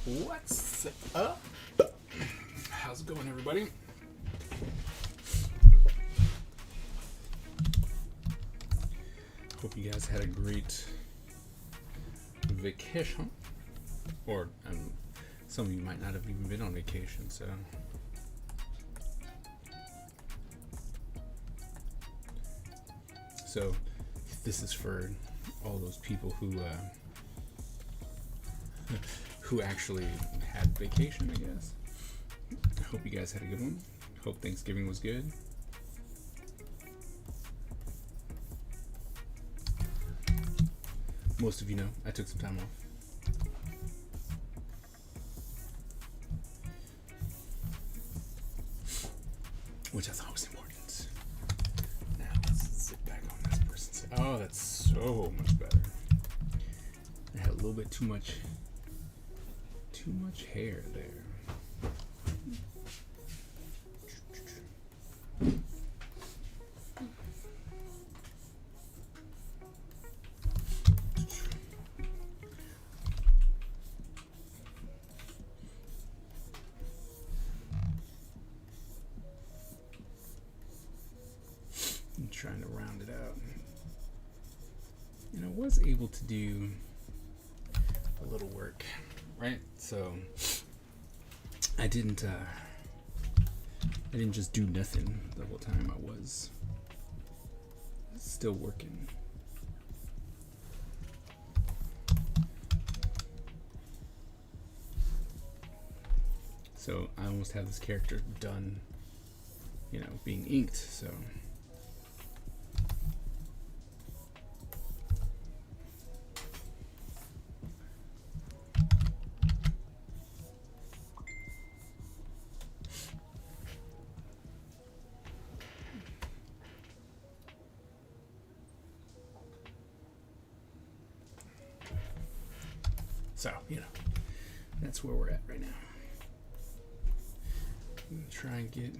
What's up? How's it going, everybody? Hope you guys had a great vacation. Or some of you might not have even been on vacation, so. So, this is for all those people who actually had vacation, I guess. I hope you guys had a good one. Hope Thanksgiving was good. Most of you know I took some time off. Which I thought was important. Now let's sit back on this person's. Oh, that's so much better. I had a little bit too much hair there. I'm trying to round it out. And I was able to do a little work, right? So I didn't just do nothing the whole time. I was still working. So I almost have this character done, being inked, so. So, that's where we're at right now. I'm going to try and get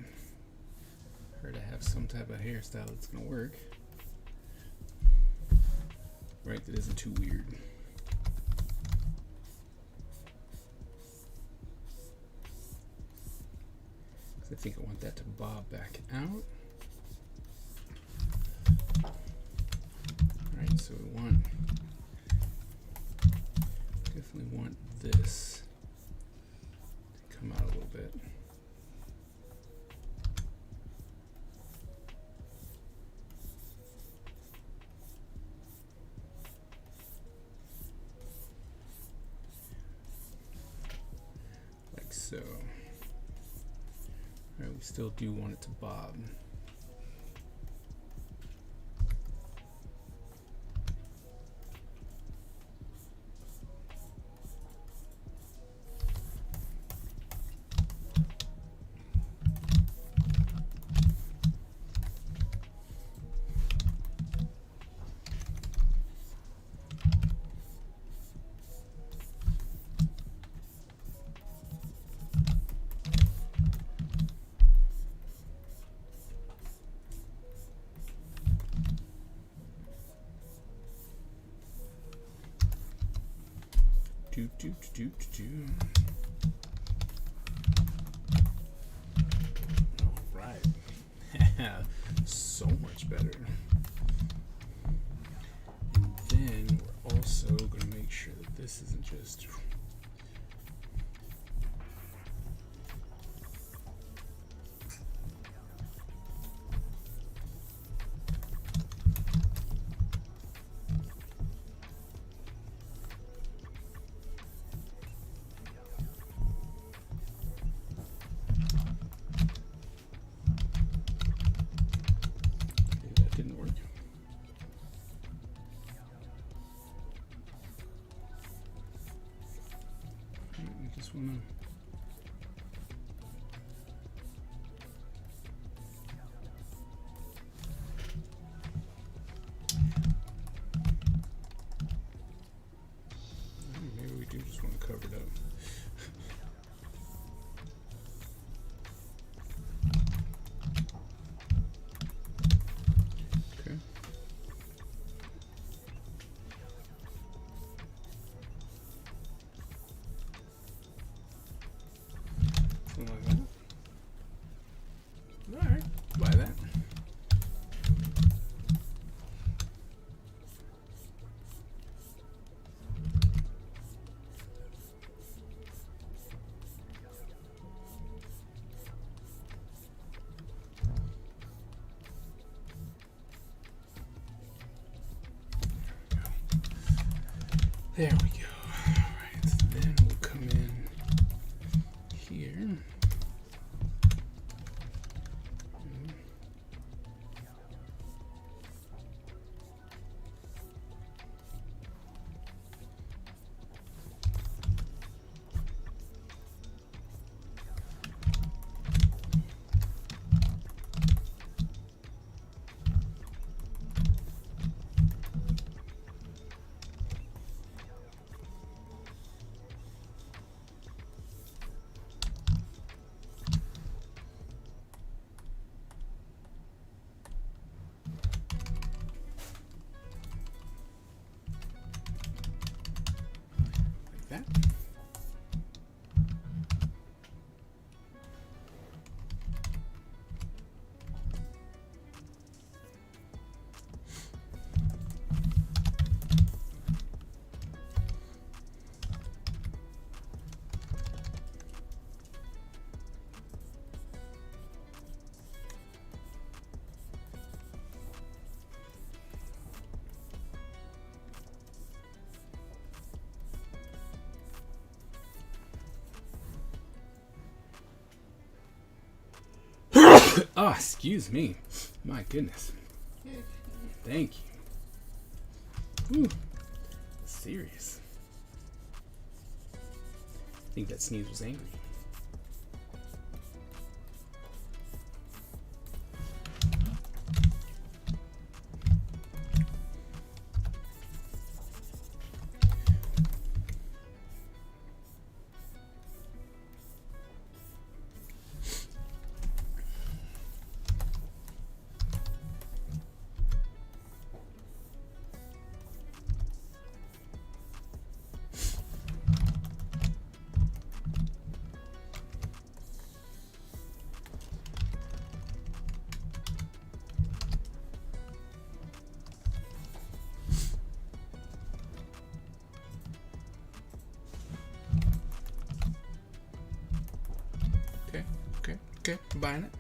her to have some type of hairstyle that's going to work. Right, that isn't too weird. I think I want that to bob back out. Alright, so we definitely want this to come out a little bit. Like so. Alright, we still do want it to bob. All right. So much better. And then we're also going to make sure that this isn't just... Maybe we do just want to cover it up. Okay. There we go. Alright, then we'll come in here. That. Oh, excuse me. My goodness. Thank you. Ooh, serious. I think that sneeze was angry. Okay, I'm buying it.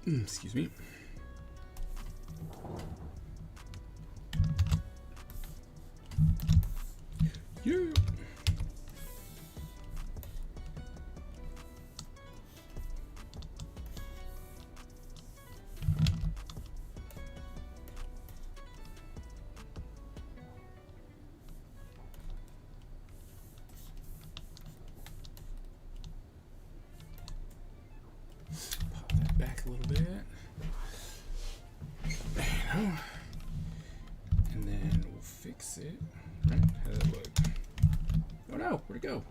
Excuse me. Yeah. Back a little bit. And then we'll fix it. Right? How does that look? Oh no, where'd it go?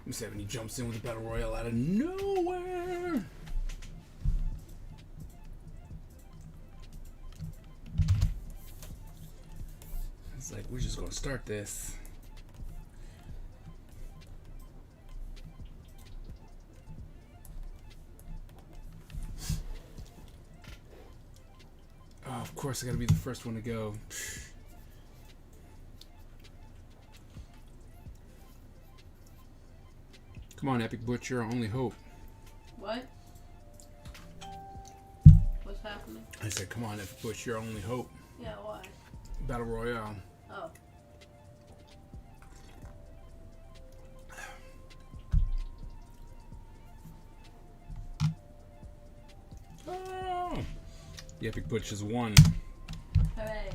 Miss Ebony jumps in with a battle royale out of nowhere. It's like, we're just gonna start this. Oh, of course I gotta be the first one to go. Come on, Epic Butch, your only hope. What? What's happening? I said, come on, Epic Butch, your only hope. Yeah, why? Battle Royale. Oh. Oh! The Epic Butch has won. Hooray.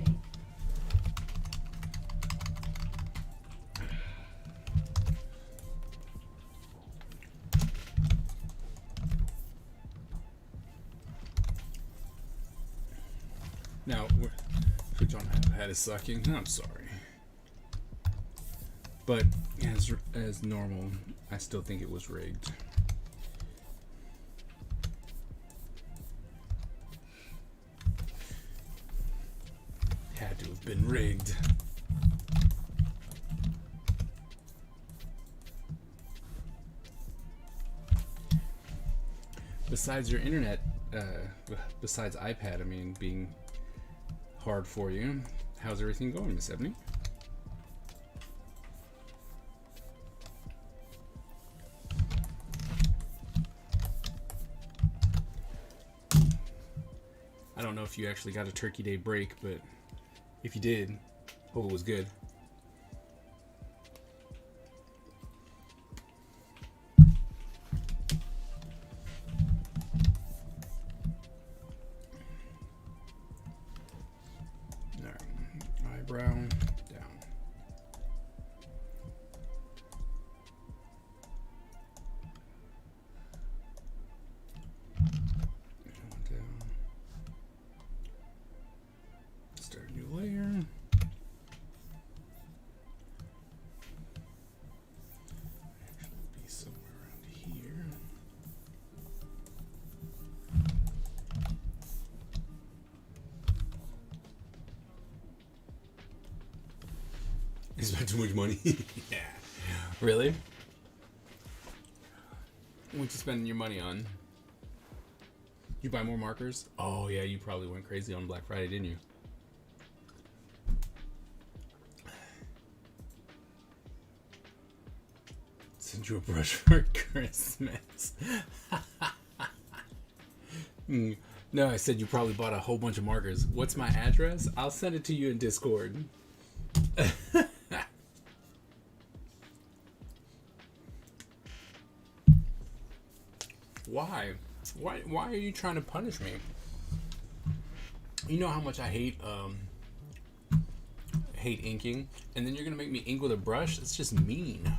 Now, Twitch on head is sucking. I'm sorry. But as normal, I still think it was rigged. Had to have been rigged. Besides your internet, besides iPad, I mean, being hard for you, how's everything going, Miss Ebony? don't know if you actually got a Turkey Day break, but if you did, hope it was good. Alright, eyebrow down. Down. Start a new layer. Actually be somewhere around here. You spent too much money. Yeah. Really? What you spending your money on? You buy more markers? Oh yeah, you probably went crazy on Black Friday, didn't you? Send you a brush for Christmas. No, I said you probably bought a whole bunch of markers. What's my address? I'll send it to you in Discord. Why? Why are you trying to punish me? You know how much I hate inking, and then you're gonna make me ink with a brush? It's just mean.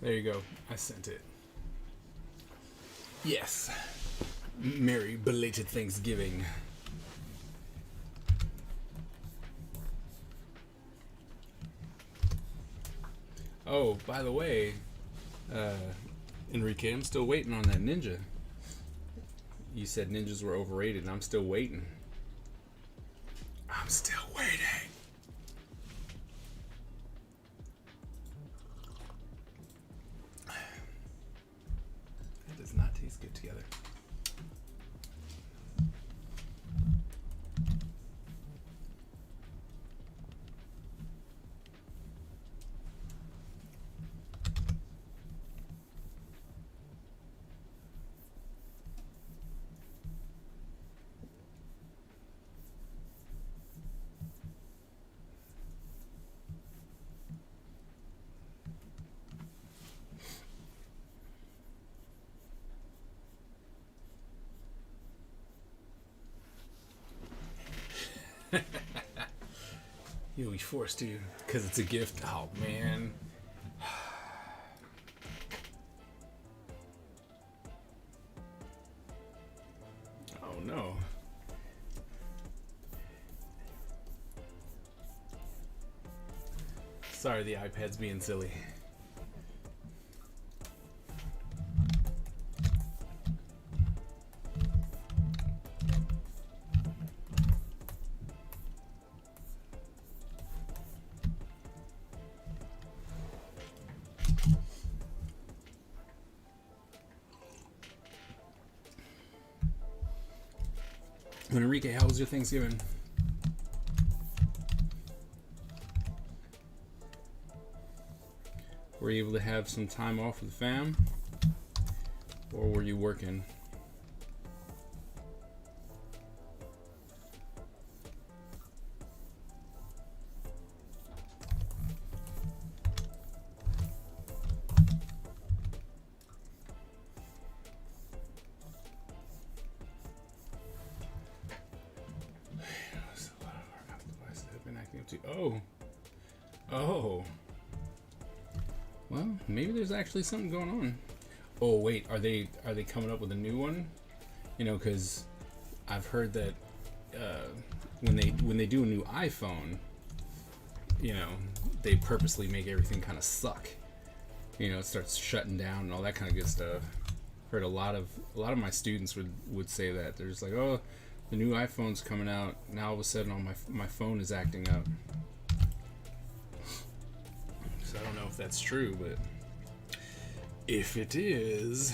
There you go. I sent it. Yes. Merry belated Thanksgiving. Oh, by the way, Enrique, I'm still waiting on that ninja. You said ninjas were overrated, and I'm still waiting. I'm still waiting. It does not taste good together. You'll be forced to, because it's a gift. Oh, man. Oh, no. Sorry, the iPad's being silly. Enrique, how was your Thanksgiving? Were you able to have some time off with the fam? Or were you working? Oh. Well, maybe there's actually something going on. Oh wait, are they coming up with a new one? You know, because I've heard that when they do a new iPhone, you know, they purposely make everything kind of suck. You know, it starts shutting down and all that kind of good stuff. Heard a lot of my students would say that they're just like, oh, The new iPhone's coming out. Now all of a sudden, on my phone is acting up. So I don't know if that's true, but if it is,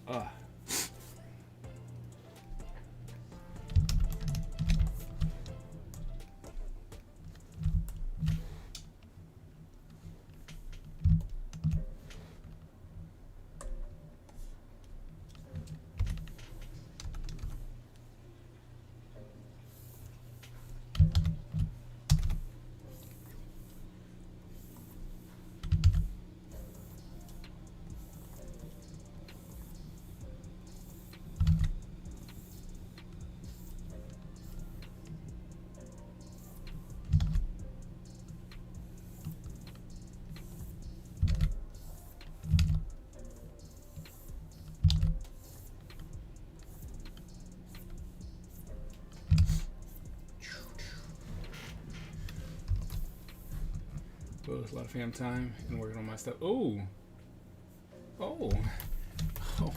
well, it's a lot of fam time and working on my stuff. Oh,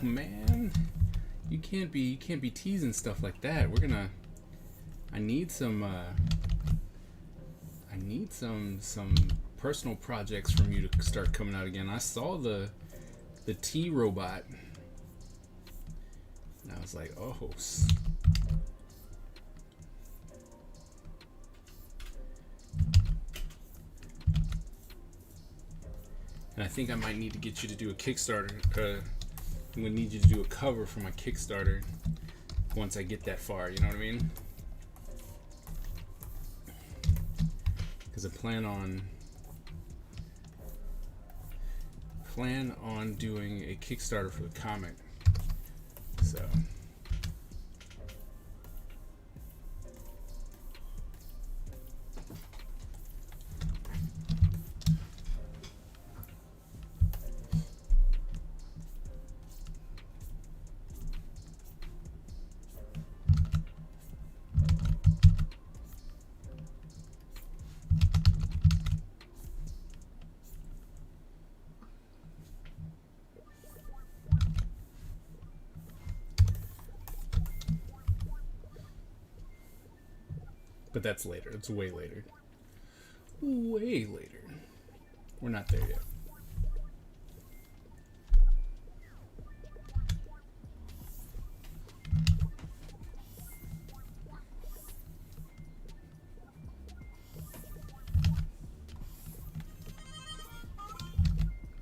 man, you can't be teasing stuff like that. I need some personal projects from you to start coming out again. I saw the T robot, and I was like, oh. And I think I might need to get you to do a Kickstarter. I'm gonna need you to do a cover for my Kickstarter once I get that far. You know what I mean? Because I plan on doing a Kickstarter for the comic. So. But that's later. It's way later. Way later. We're not there yet.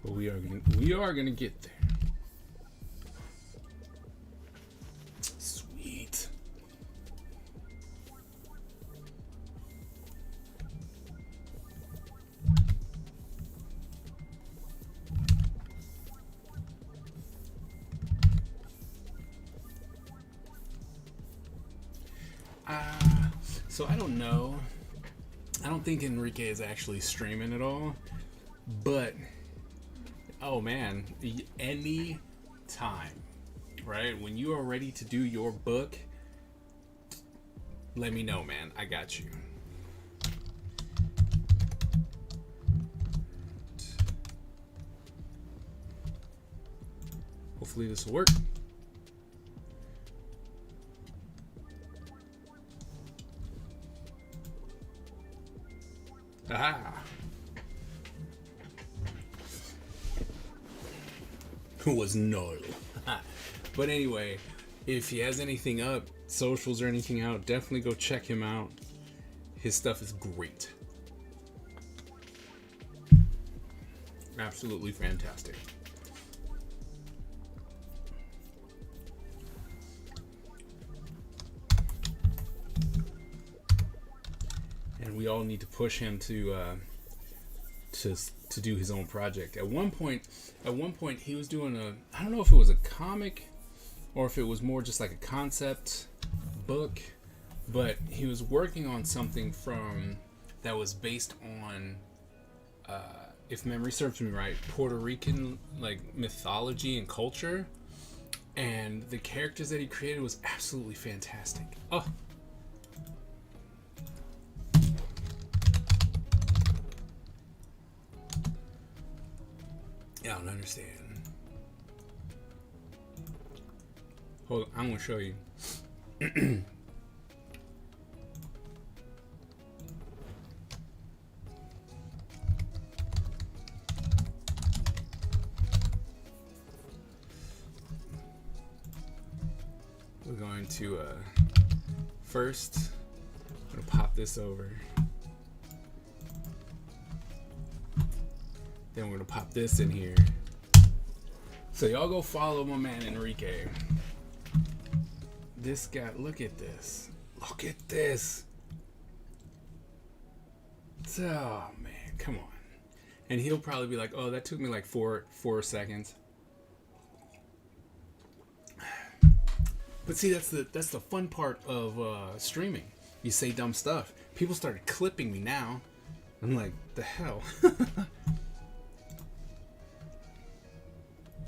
But we are gonna get there. Sweet. So I don't know. I don't think Enrique is actually streaming at all. But, oh man, any time, right? When you are ready to do your book, let me know, man. I got you. Hopefully this will work. Aha! Who was Noel? But anyway, if he has anything up, socials or anything out, definitely go check him out. His stuff is great. Absolutely fantastic. And we all need to push him to do his own project. At one point he was doing I don't know if it was a comic or if it was more just like a concept book, but he was working on something that was based on if memory serves me right, Puerto Rican like mythology and culture, and the characters that he created was absolutely fantastic. Oh, I don't understand. Hold on, I'm gonna show you. we're going to first, I'm gonna pop this over. Then we're gonna pop this in here. So y'all go follow my man Enrique. This guy, look at this. Look at this. Oh man, come on. And he'll probably be like, oh, that took me like four seconds. But see, that's the fun part of streaming. You say dumb stuff. People started clipping me now. I'm like, the hell?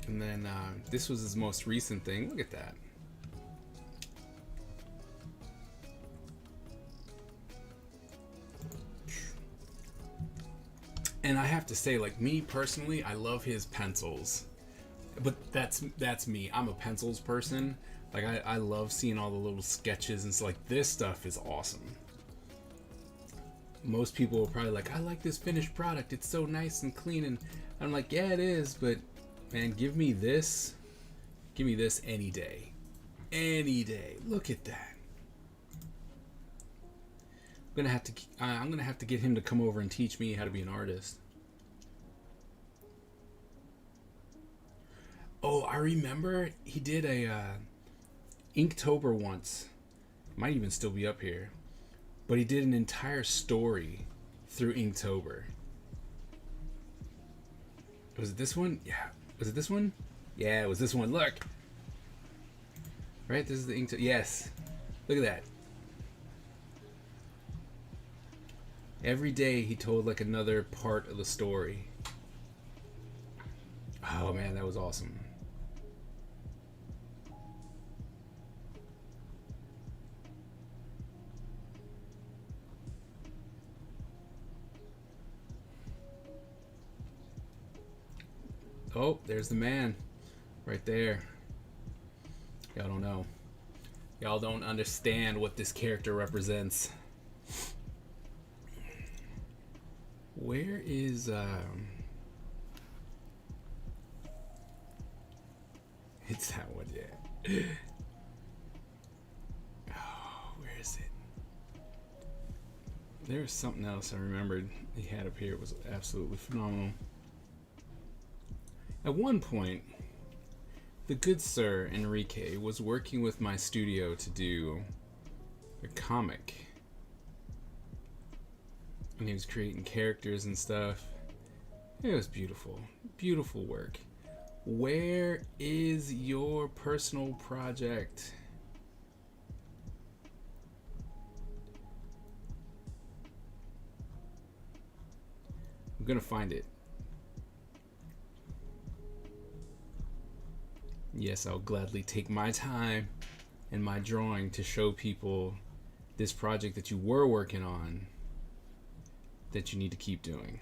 And then this was his most recent thing. Look at that. And I have to say, like, me personally, I love his pencils. But that's me. I'm a pencils person. Like, I love seeing all the little sketches and stuff. Like, this stuff is awesome. Most people are probably like, I like this finished product. It's so nice and clean. And I'm like, yeah, it is. But, man, give me this. Give me this any day. Any day. Look at that. I'm gonna have to get him to come over and teach me how to be an artist. Oh, I remember he did a Inktober once. Might even still be up here. But he did an entire story through Inktober. Was it this one? Yeah. Was it this one? Yeah, it was this one. Look. Right? This is the Inktober. Yes. Look at that. Every day he told like another part of the story. Oh man, that was awesome. Oh, there's the man. Right there. Y'all don't know. Y'all don't understand what this character represents. Where is it's that one, yeah. Oh, where is it? There was something else I remembered he had up here. It was absolutely phenomenal. At one point, the good sir Enrique was working with my studio to do a comic. And he was creating characters and stuff. It was beautiful. Beautiful work. Where is your personal project? I'm gonna find it. Yes, I'll gladly take my time and my drawing to show people this project that you were working on that you need to keep doing.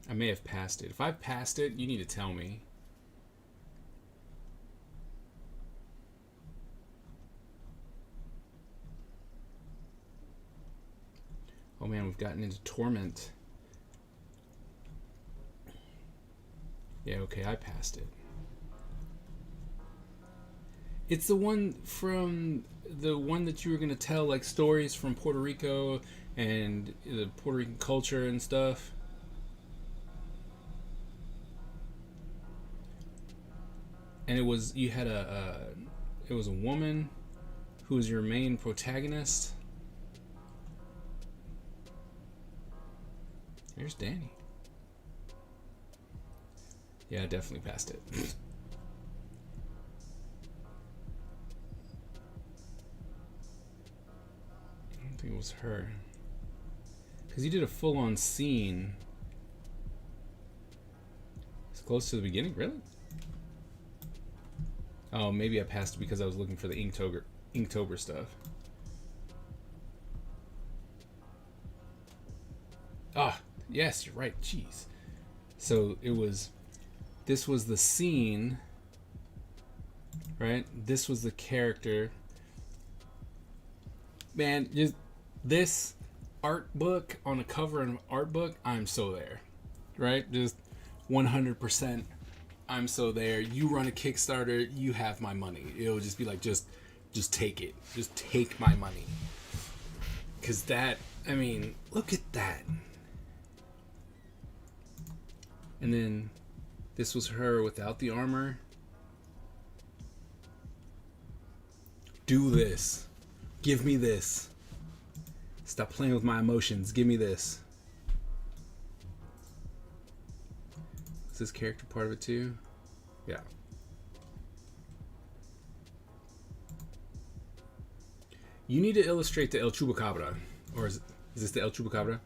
I may have passed it. If I've passed it, you need to tell me. Oh man, we've gotten into Torment. Yeah, okay, I passed it. It's the one that you were gonna tell, like, stories from Puerto Rico and the Puerto Rican culture and stuff. And it was, you had it was a woman who was your main protagonist. There's Danny. Yeah, I definitely passed it. I don't think it was her. Because you did a full-on scene. It's close to the beginning, really? Oh, maybe I passed it because I was looking for the Inktober stuff. Ah, yes, you're right. Jeez. So it was... This was the scene, right? This was the character. Man, just this art book on a cover of an art book, I'm so there, right? Just 100%. I'm so there. You run a Kickstarter, you have my money. It'll just be like, just take it. Just take my money. Because that, I mean, look at that. And then this was her without the armor. Do this. Give me this. Stop playing with my emotions. Give me this. Is this character part of it too? Yeah. You need to illustrate the El Chupacabra. Or is this the El Chupacabra?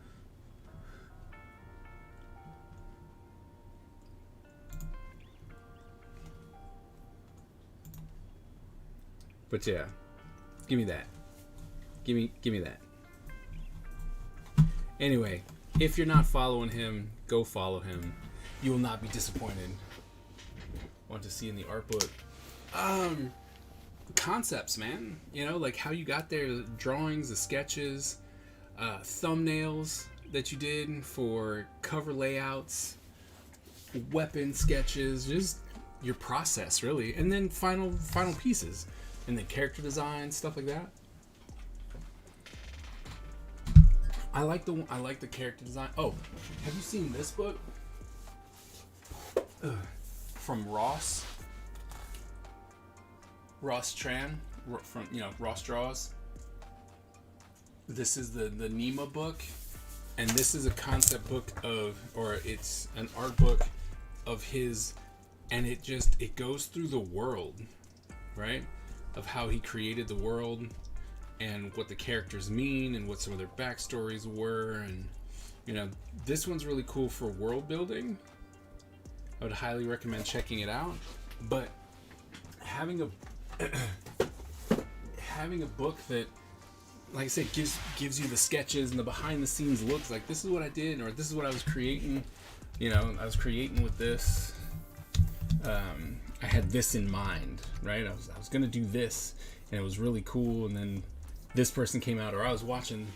But yeah. Give me that. Give me that. Anyway, if you're not following him, go follow him. You will not be disappointed. Want to see in the art book. Concepts, man. You know, like how you got there, the drawings, the sketches, thumbnails that you did for cover layouts, weapon sketches, just your process really. And then final pieces. And then character design, stuff like that. I like the character design. Oh, have you seen this book? From Ross Tran, from Ross Draws. This is the Nima book, and this is a concept book it's an art book of his, and it goes through the world, right? Of how he created the world and what the characters mean and what some of their backstories were, and this one's really cool for world building. I would highly recommend checking it out. But having a book that, like I said, gives you the sketches and the behind the scenes looks, like this is what I did, or this is what I was creating. I was creating with this. I had this in mind, right? I was gonna do this, and it was really cool. And then this person came out, or I was watching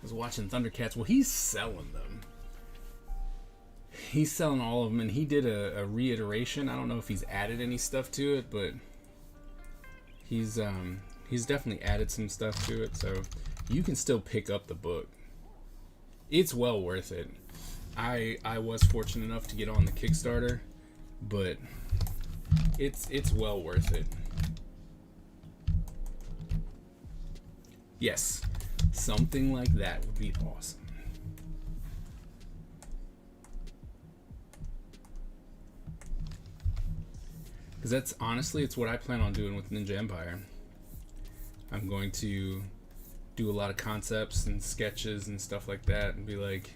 Thundercats. Well, he's selling them. He's selling all of them, and he did a reiteration. I don't know if he's added any stuff to it, but he's definitely added some stuff to it. So you can still pick up the book. It's well worth it. I was fortunate enough to get on the Kickstarter, but it's well worth it. Yes, something like that would be awesome. Because it's what I plan on doing with Ninja Empire. I'm going to do a lot of concepts and sketches and stuff like that, and be like,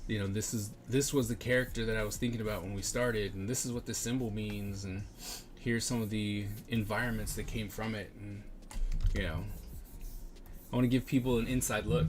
this was the character that I was thinking about when we started, and this is what this symbol means, and here's some of the environments that came from it, and I want to give people an inside look.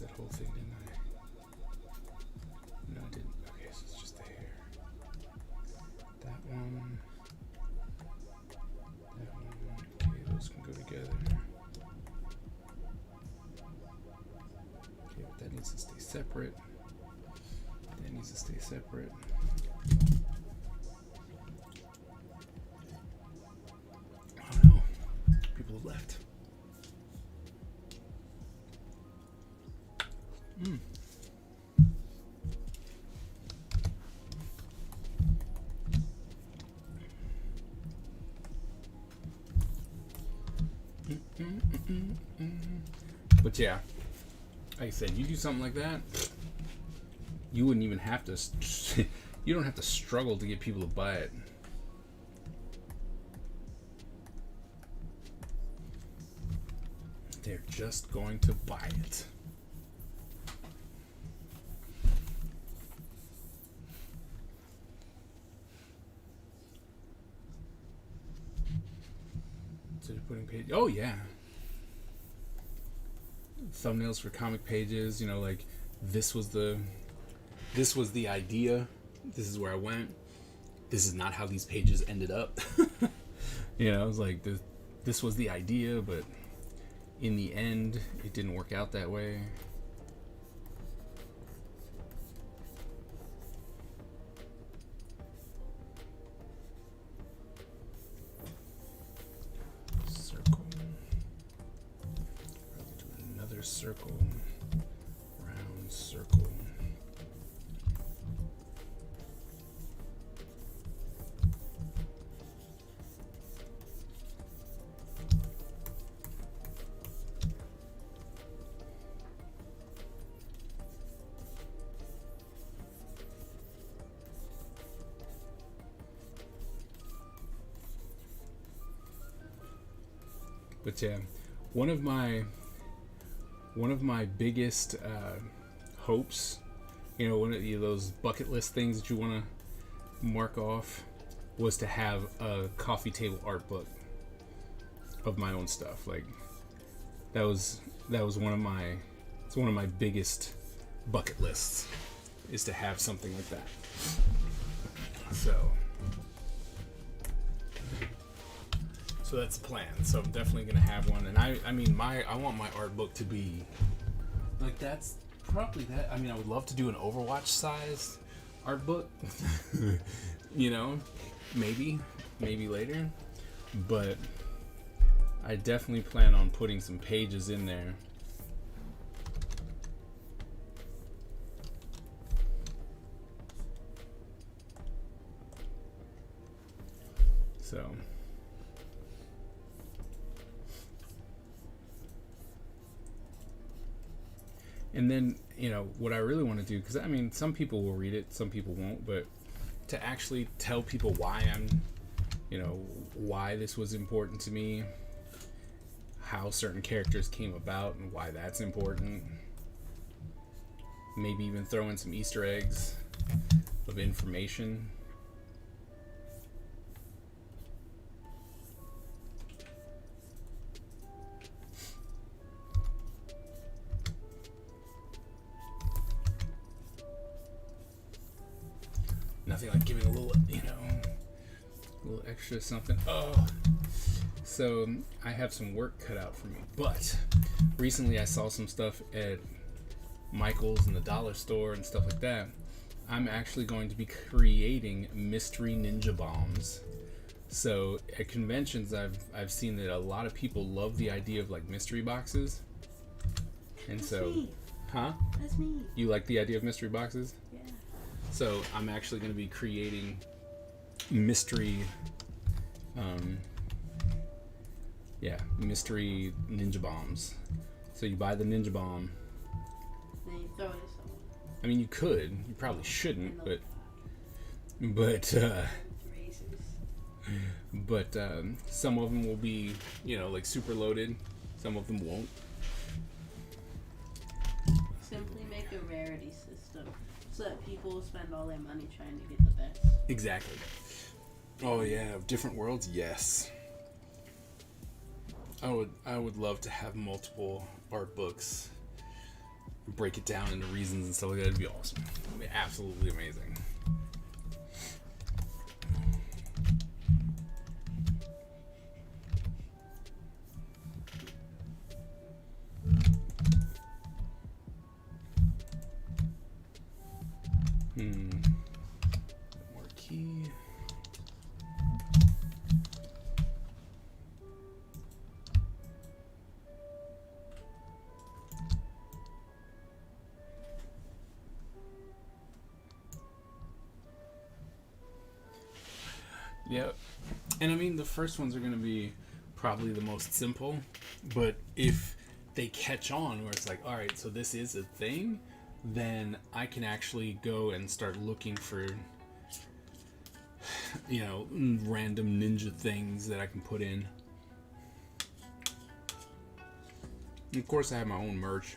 That whole thing, didn't I? No, I didn't. Okay, so it's just the hair. That one. Okay, those can go together. Okay, but that needs to stay separate. That needs to stay separate. Oh no. People have left. But yeah, like I said, you do something like that, you wouldn't even have to you don't have to struggle to get people to buy it. They're just going to buy it. to putting page. Oh yeah. Thumbnails for comic pages. You know, like this was the idea. This is where I went. This is not how these pages ended up. You know, it was like this was the idea, but in the end, it didn't work out that way. Circle. Do another circle. Round circle. But yeah, one of my biggest hopes, you know, one of those bucket list things that you want to mark off, was to have a coffee table art book of my own stuff. Like that was one of my biggest bucket lists, is to have something like that. So that's the plan. So I'm definitely gonna have one, and I mean I want my art book to be like, that's probably that. I mean, I would love to do an Overwatch size art book. You know, maybe later, but I definitely plan on putting some pages in there. So. And then, you know, what I really want to do, because I mean, some people will read it, some people won't, but to actually tell people why why this was important to me, how certain characters came about and why that's important. Maybe even throw in some Easter eggs of information. Nothing like giving a little, a little extra something. Oh, so I have some work cut out for me. But recently I saw some stuff at Michael's and the dollar store and stuff like that. I'm actually going to be creating mystery ninja bombs. So at conventions, I've seen that a lot of people love the idea of like mystery boxes. And That's so, me. Huh? That's me. You like the idea of mystery boxes? Yeah. So I'm actually going to be creating mystery, mystery ninja bombs. So you buy the ninja bomb. Then you throw it at someone. I mean, you could. You probably shouldn't, but some of them will be, like super loaded. Some of them won't. Simply make a rarity system so that people will spend all their money trying to get the best. Exactly. Oh yeah, different worlds. Yes. I would love to have multiple art books. Break it down into reasons and stuff like that. It'd be awesome. It'd be absolutely amazing. More key. Yep. And I mean, the first ones are going to be probably the most simple, but if they catch on where it's like, all right, so this is a thing, then I can actually go and start looking for, random ninja things that I can put in. And of course, I have my own merch,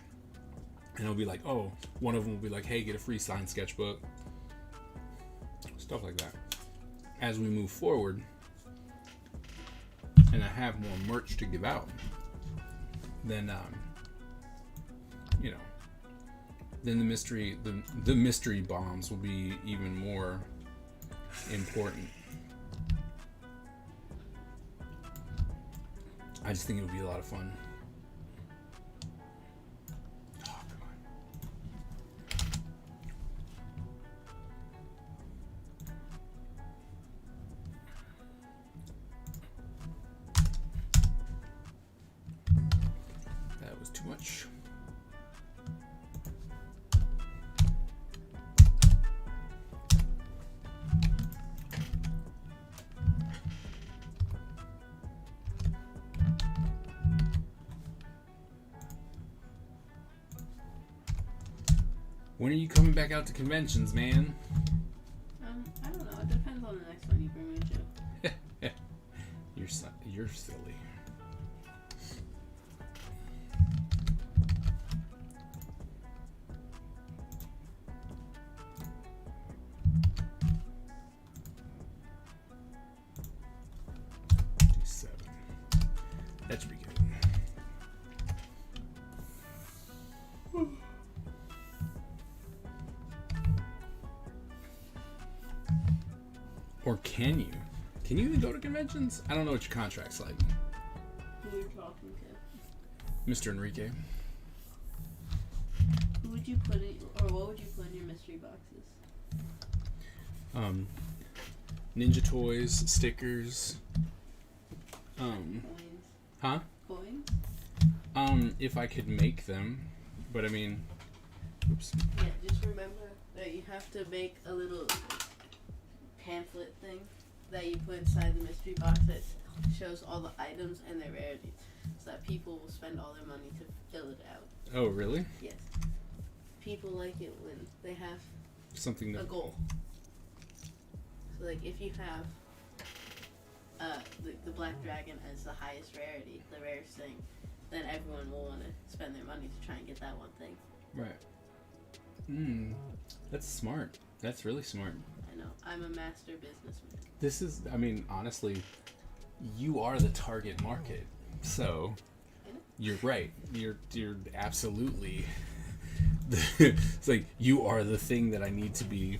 and it'll be like, oh, one of them will be like, hey, get a free signed sketchbook. Stuff like that. As we move forward, and I have more merch to give out, then you know, then the mystery bombs will be even more important. I just think it would be a lot of fun. Oh, come on. That was too much. When are you coming back out to conventions, man? I don't know. It depends on the next one you bring me to. You're silly. Do 7. That should be good. Or can you? Can you even go to conventions? I don't know what your contract's like. Who are you talking to? Mr. Enrique. Who would you put in, or what would you put in your mystery boxes? Ninja toys, stickers. Coins. Huh? Coins? If I could make them. But I mean, oops. Yeah, just remember that you have to make a little pamphlet thing that you put inside the mystery box that shows all the items and their rarities, so that people will spend all their money to fill it out. Oh, really? Yes. People like it when they have Something a that. goal. So, like, if you have the black dragon as the highest rarity, the rarest thing, then everyone will want to spend their money to try and get that one thing. Right. That's smart. That's really smart. I know. I'm a master businessman. This is, I mean, honestly, you are the target market. So, you're right. You're absolutely. It's like you are the thing that I need to be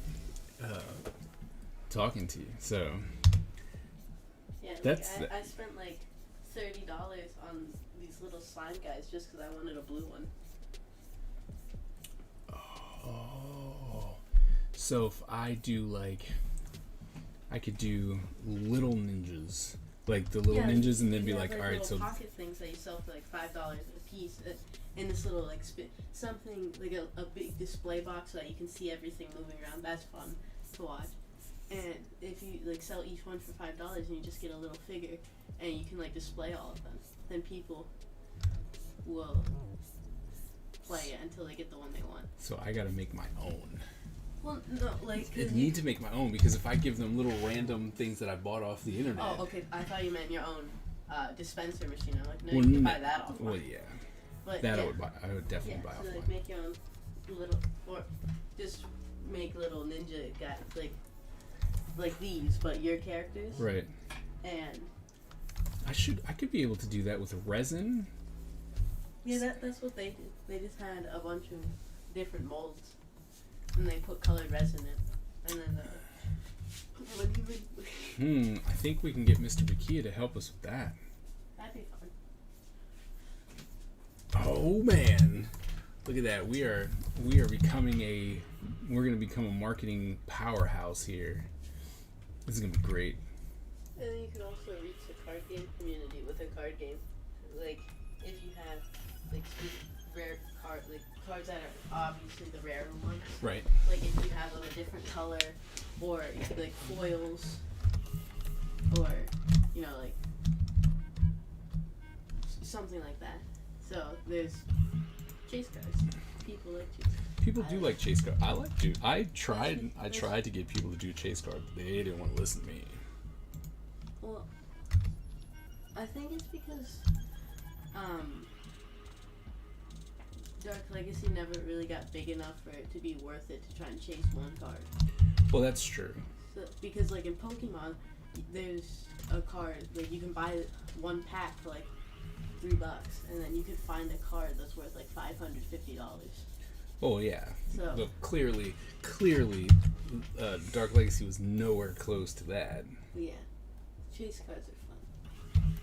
talking to. So. Yeah, like That's I spent like $30 on these little slime guys just because I wanted a blue one. Oh. So if I do like, I could do little ninjas, like the little ninjas, and then be like, all right, so pocket things that you sell for like $5 a piece, in this little like something like a big display box so that you can see everything moving around. That's fun to watch. And if you like sell each one for $5 and you just get a little figure and you can like display all of them, then people will play it until they get the one they want. So I gotta make my own. Well, no, like I need to make my own because if I give them little random things that I bought off the internet. Oh, okay. I thought you meant your own dispenser machine. I'm like, no, Well, you can buy that off. Well, yeah. But That yeah. I would buy. I would definitely buy So off like one. make your own little, or just make little ninja guys like these, but your characters. Right. And I could be able to do that with resin. yeah, that's what they did. They just had a bunch of different molds, and they put colored resin in, and then I think we can get Mr. Bakia to help us with that. that'd be fun. Oh man, look at that. We're gonna become a marketing powerhouse here. This is gonna be great. And then you can also reach the card game community with a card game. Like, if you have, like, rare cards that are obviously the rarer ones. Right. Like, if you have them a different color, or, like, foils, or, you know, like, something like that. So, there's chase cards. People like chase cards. People do like chase cards. I tried to get people to do chase cards, but they didn't want to listen to me. Well, I think it's because Dark Legacy never really got big enough for it to be worth it to try and chase one card. Well, that's true. So, because like in Pokemon, there's a card. Like you can buy one pack for like $3, and then you could find a card that's worth like $550. Oh yeah. So But clearly, Dark Legacy was nowhere close to that. yeah, chase cards are fun.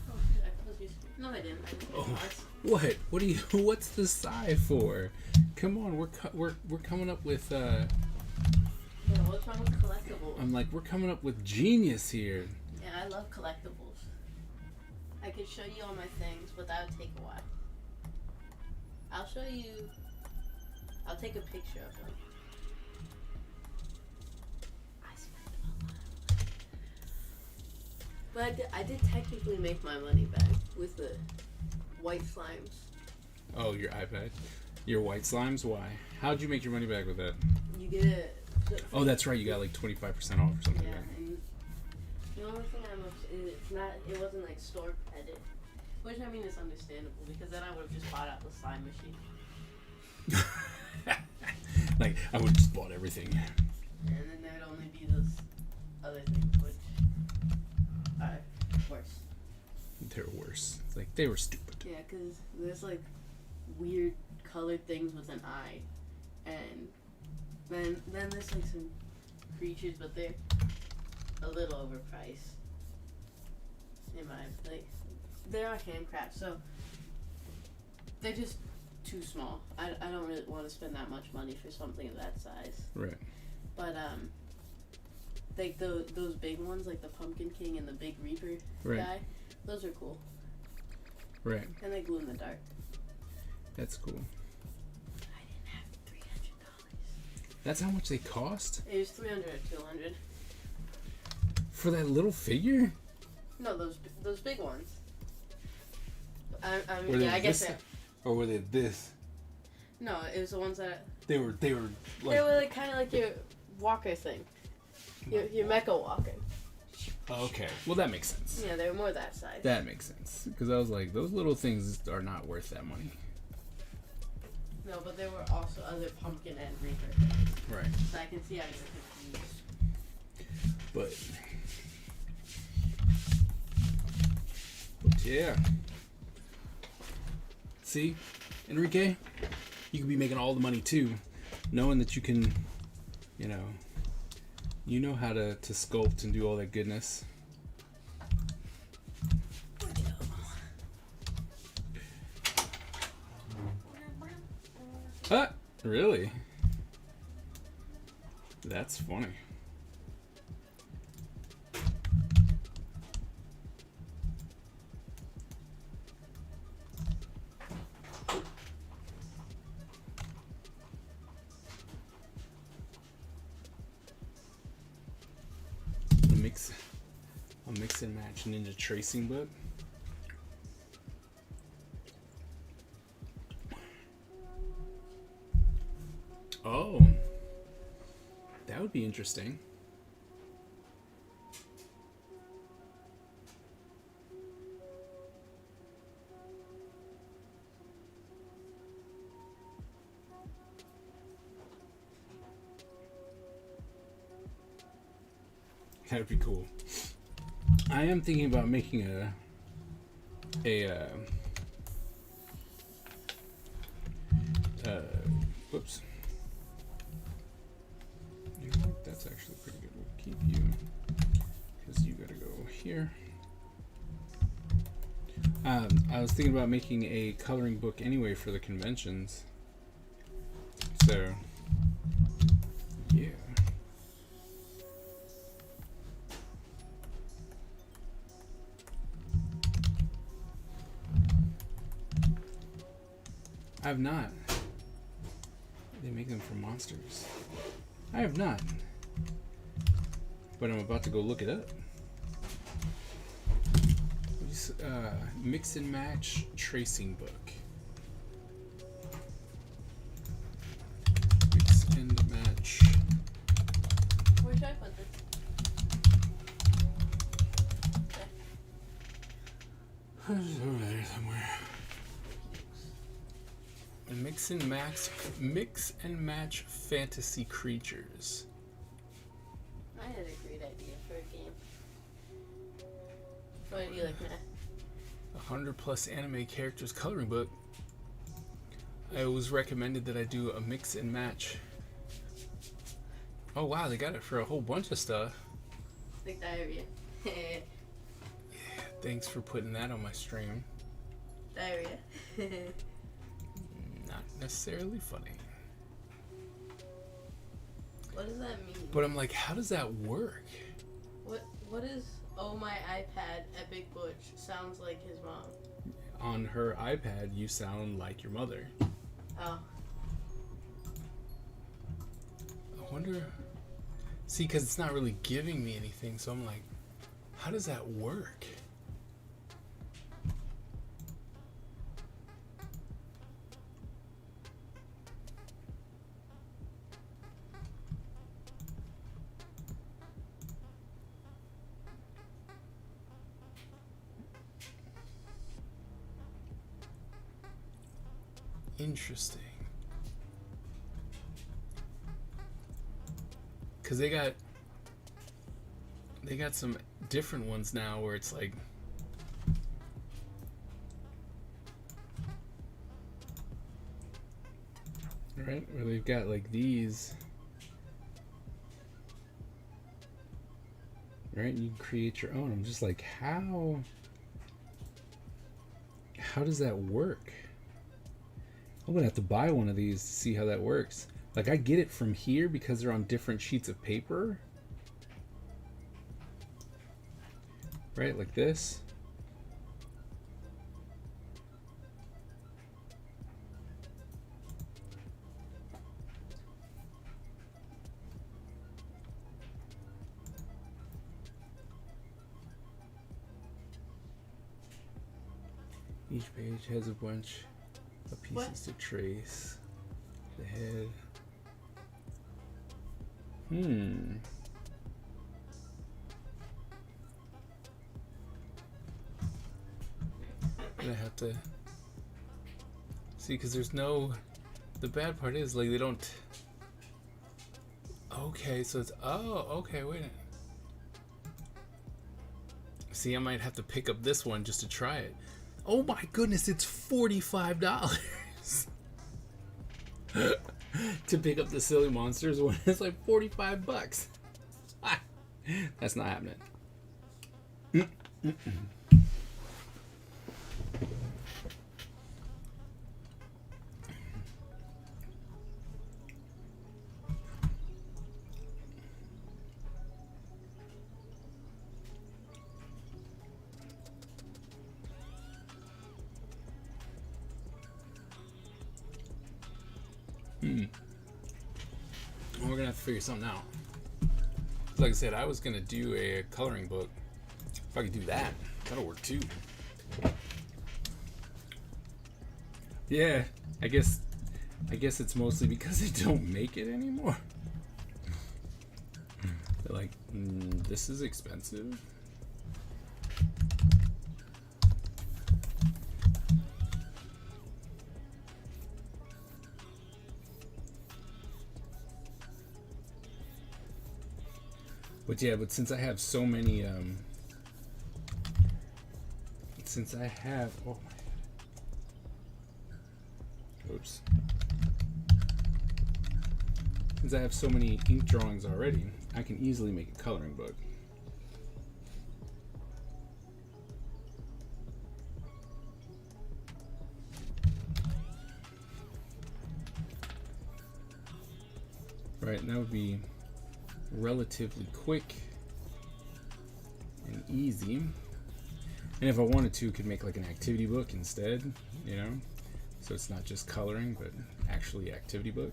Oh shit! I closed your screen. No, I didn't. I didn't Oh. pause. What? What do you? What's the sigh for? Come on, we're coming up with. Yeah, what's wrong with collectibles? I'm like, we're coming up with genius here. Yeah, I love collectibles. I could show you all my things, but that would take a while. I'll show you. I'll take a picture of them. I spent a lot of money. But I did technically make my money back with the white slimes. Oh, your iPad, your white slimes. Why? How'd you make your money back with that? You get it. Oh, that's right. You got like 25% off or something. Yeah, Like that. and the only thing it's not. It wasn't like store credit, which I mean is understandable because then I would have just bought out the slime machine, Like I would have just bought everything. and then there'd only be those other things which are worse. They're worse. It's like they were stupid. Yeah, because there's like weird colored things with an eye, and then there's like some creatures, but they're a little overpriced. In my like, they are handcrafted, so they're just too small. I don't really want to spend that much money for something of that size. Right. But like those big ones, like the Pumpkin King and the Big Reaper Right. guy, those are cool, Right. and they glue in the dark. That's cool. I didn't have $300. That's how much they cost It was 300 or 200. for that little figure. No, those big ones. I Were mean, they yeah, I guess this- they're. Or were they this? No, it was the ones that They were they like. were like kind of like your walker thing, your mecha walker. Okay. Well, that makes sense. Yeah, they were more that size. That makes sense. Because I was like, those little things are not worth that money. No, but there were also other Pumpkin and Reaper things. Right. So I can see how you're confused. But yeah. See, Enrique, you could be making all the money too, knowing that you can, you know how to sculpt and do all that goodness. Ah, really? That's funny. I'll mix and match Ninja Tracing book. Oh, that would be interesting. That would be cool. I am thinking about making whoops. You know what? That's actually pretty good. We'll keep you because you gotta go here. I was thinking about making a coloring book anyway for the conventions. So, yeah. I have not. They make them for monsters. I have not. But I'm about to go look it up. Mix and match tracing book. Mix and match. Where should I put this? It's over there somewhere. Mix and match fantasy creatures. idea for a game. What do you like, Matt? 100+ anime characters coloring book. I was recommended that I do a mix and match. Oh wow, they got it for a whole bunch of stuff. Like diarrhea. Yeah, thanks for putting that on my stream. Diarrhea. Not necessarily funny. What does that mean? But I'm like, how does that work? What is oh my iPad Epic Butch sounds like his mom? On her iPad, you sound like your mother. Oh. I wonder. See, because it's not really giving me anything, so I'm like, how does that work? Interesting. Because they got some different ones now where it's like right where they've got like these, right, you can create your own. I'm just like, how does that work? I'm gonna have to buy one of these to see how that works. Like, I get it from here because they're on different sheets of paper. Right, like this. Each page has a bunch of pieces to trace. The head. I have to see, because there's no. The bad part is, like, they don't. Okay, so it's. Oh, okay, wait. See, I might have to pick up this one just to try it. Oh my goodness, it's $45 to pick up the Silly Monsters one. It's like $45. That's not happening. We're gonna have to figure something out. Like I said, I was gonna do a coloring book. If I could do that, that'll work too. Yeah, I guess it's mostly because they don't make it anymore. They're like, this is expensive. But yeah, but since I have so many, oh my god. Oops. Since I have so many ink drawings already, I can easily make a coloring book. Right, and that would be relatively quick and easy. And if I wanted to, could make like an activity book instead, you know? So it's not just coloring, but actually activity book.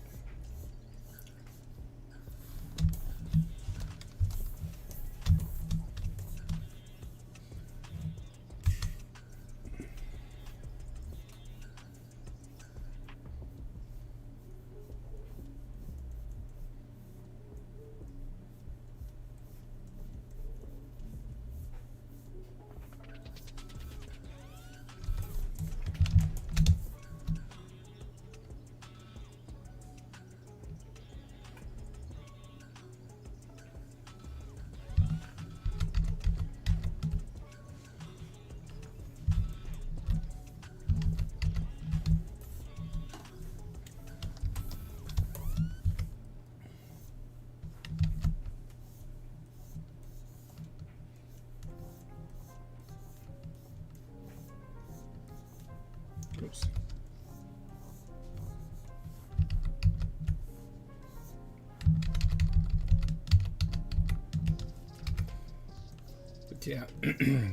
Yeah. I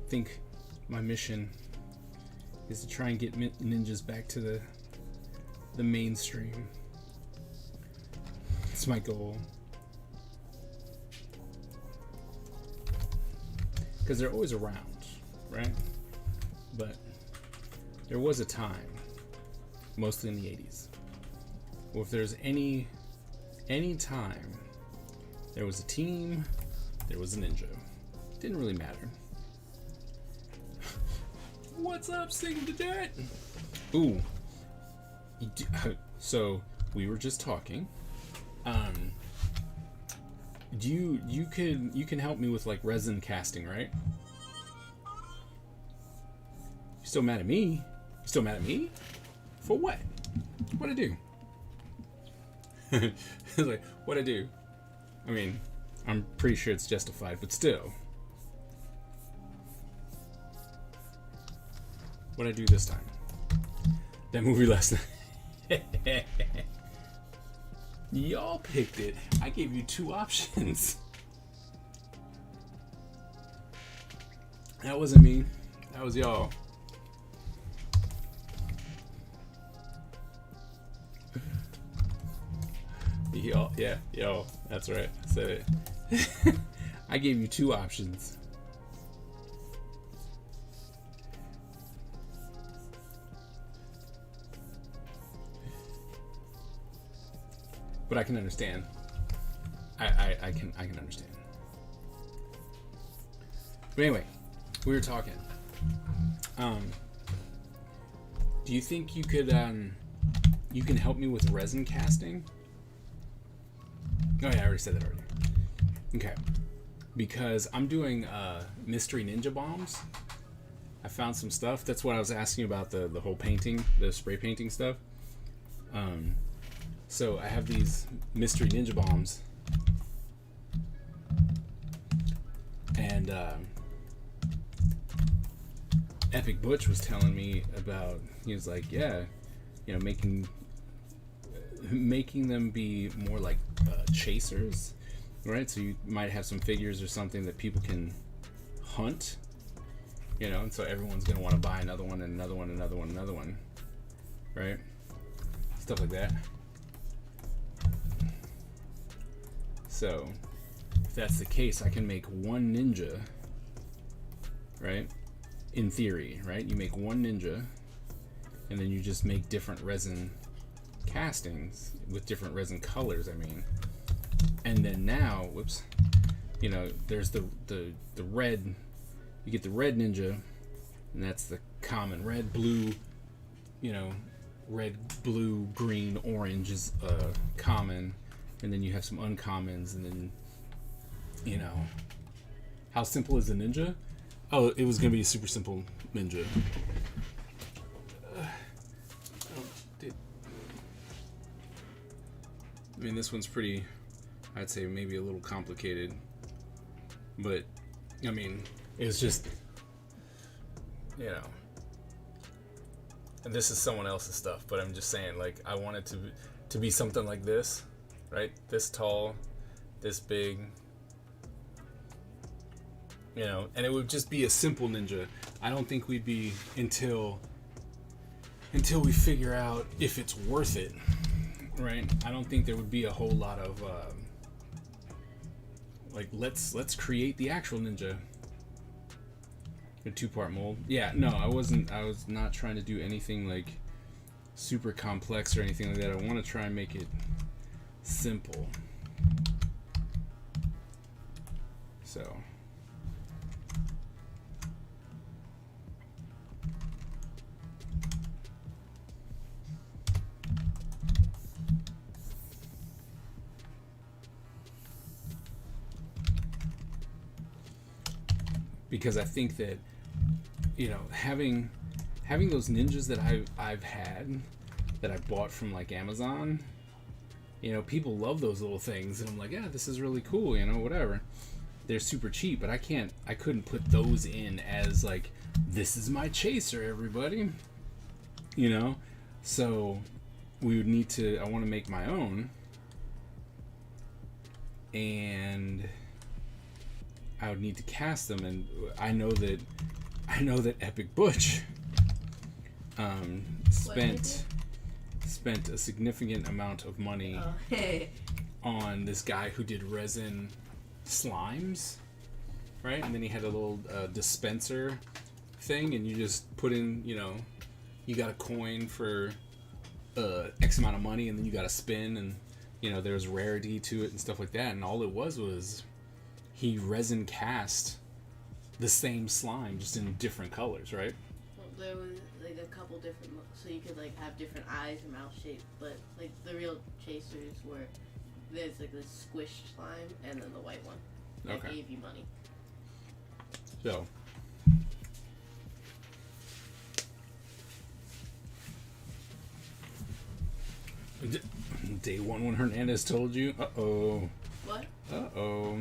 think my mission is to try and get ninjas back to the mainstream. It's my goal. Because they're always around, right? But there was a time, mostly in the 80s, where if there's any time there was a team, there was a ninja. Didn't really matter. What's up, Sing the Jet? Ooh. So we were just talking. You can help me with like resin casting, right? You still mad at me? You still mad at me? For what? What'd I do? Like, what'd I do? I mean, I'm pretty sure it's justified, but still. What'd I do this time? That movie last night. Y'all picked it. I gave you 2 options. That wasn't me. That was y'all. Y'all, yeah, yo, that's right. I said it. I gave you 2 options. But I can understand. I can understand. But anyway, we were talking. Do you think you could you can help me with resin casting? Oh yeah, I already said that already. Okay. Because I'm doing mystery ninja bombs. I found some stuff. That's what I was asking about, the whole painting, the spray painting stuff. So I have these mystery ninja bombs, and Epic Butch was telling me about. He was like, yeah, you know, making them be more like chasers, right? So you might have some figures or something that people can hunt, you know, and so everyone's gonna want to buy another one and another one, another one, another one, right? Stuff like that. So, if that's the case, I can make one ninja, right? In theory, right? You make one ninja, and then you just make different resin castings with different resin colors, I mean. And then now, whoops, you know, there's the red, you get the red ninja, and that's the common. Red, blue, you know, red, blue, green, orange is common. And then you have some uncommons, and then, you know, how simple is the ninja? Oh, it was gonna be a super simple ninja. I mean, this one's pretty, I'd say maybe a little complicated, but I mean, it's just, you know, and this is someone else's stuff, but I'm just saying, like, I want it to be something like this. Right? This tall, this big, you know, and it would just be a simple ninja. I don't think we'd be until we figure out if it's worth it, right? I don't think there would be a whole lot of like let's create the actual ninja. A 2-part mold. Yeah, no, I was not trying to do anything like super complex or anything like that. I want to try and make it simple. So because I think that, you know, having those ninjas that I've had that I bought from like Amazon, you know, people love those little things, and I'm like, yeah, this is really cool, you know, whatever. They're super cheap, but I couldn't put those in as like, this is my chaser, everybody, you know. So we would need to, I want to make my own, and I would need to cast them, and I know that Epic Butch spent a significant amount of money on this guy who did resin slimes, right? And then he had a little dispenser thing, and you just put in, you got a coin for X amount of money, and then you got to spin, and there's rarity to it and stuff like that. And all it was he resin cast the same slime just in different colors, right? Well, there was like a couple different, so you could like have different eyes and mouth shapes, but like the real chasers were there's like this squished slime and then the white one that gave you money. So. Day one when Hernandez told you, uh-oh. What? Uh-oh.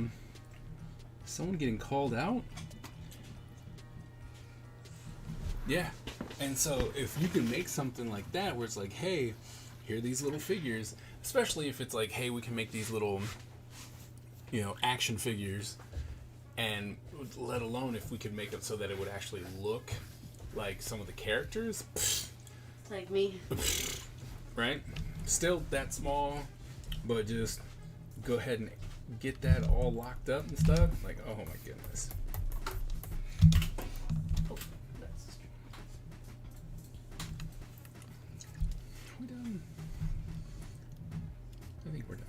Someone getting called out? Yeah. And so if you can make something like that where it's like, hey, here are these little figures, especially if it's like, hey, we can make these little, action figures, and let alone if we could make them so that it would actually look like some of the characters. Like me. Right? Still that small, but just go ahead and get that all locked up and stuff. Like, oh my goodness. Oh, that's... We done? I think we're done.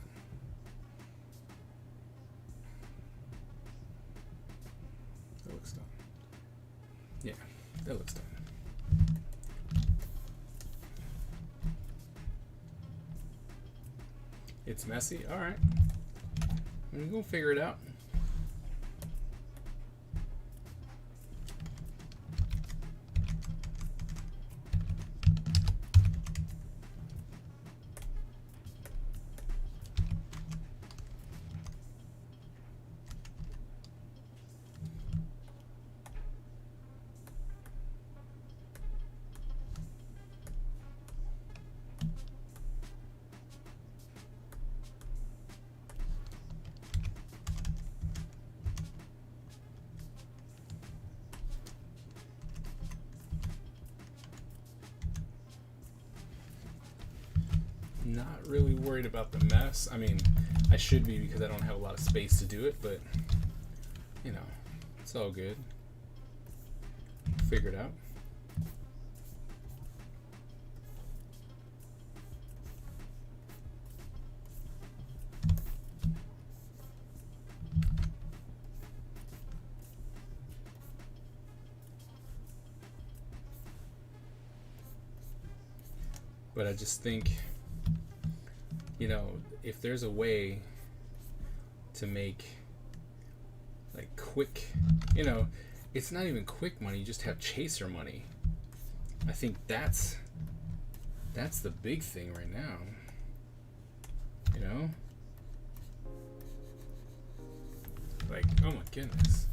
That looks done. Yeah, that looks done. It's messy? Alright. We're gonna figure it out. Not really worried about the mess. I mean, I should be because I don't have a lot of space to do it, but it's all good. Figure it out. But I just think, if there's a way to make like quick, it's not even quick money, you just have chaser money. I think that's the big thing right now. Like, oh my goodness.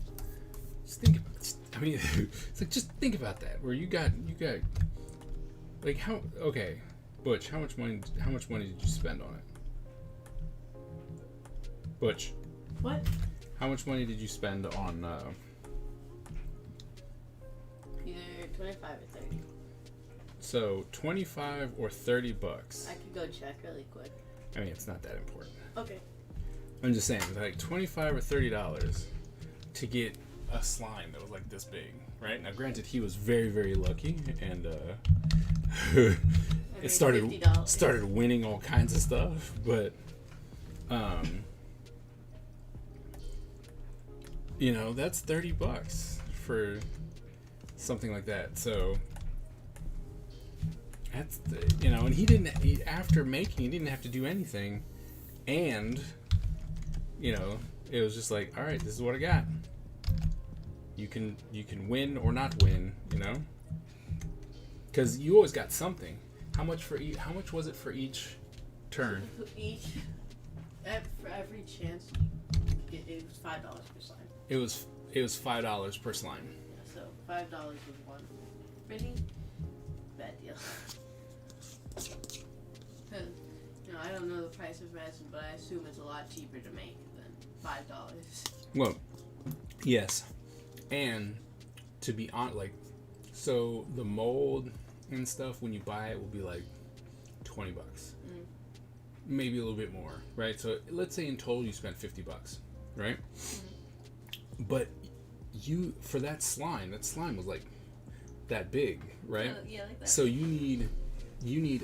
Just think about it. I mean, it's like, just think about that, where you got like, Butch, how much money did you spend on it? Butch. What? How much money did you spend on Either 25 or 30. So 25 or 30 bucks. I could go check really quick. I mean, it's not that important. Okay. I'm just saying, like $25 or $30 to get a slime that was like this big, right? Now, granted, he was very, very lucky, and it started winning all kinds of stuff, but that's $30 for something like that. So that's and after making, he didn't have to do anything, and it was just like, all right, this is what I got. You can win or not win, because you always got something. How much was it for each turn? For every chance, it was $5 per slime. It was $5 per slime. Yeah, so $5 was one. Pretty bad deal. Cause, I don't know the price of resin, but I assume it's a lot cheaper to make than $5. Well, Yes, and to be on like, so the mold and stuff when you buy it will be like $20, maybe a little bit more, right? So let's say in total you spent $50, right? But you for that slime was like that big, right? Yeah, like that. So you need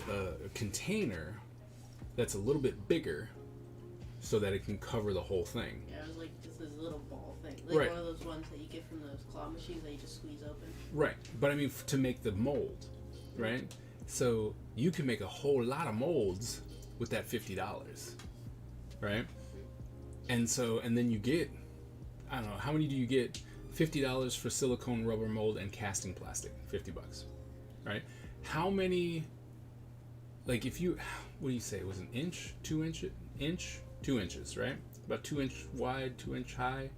a container that's a little bit bigger so that it can cover the whole thing. Yeah, it was like just this little ball thing, like Right. one of those ones that you get from those claw machines that you just squeeze open. Right, but I mean to make the mold, right? So you can make a whole lot of molds with that $50, right? And then you get, I don't know, how many do you get? $50 for silicone, rubber mold, and casting plastic. $50, right? How many? Like if you, what do you say? It was an inch, 2 inches, right? About 2 inch wide, 2 inch high.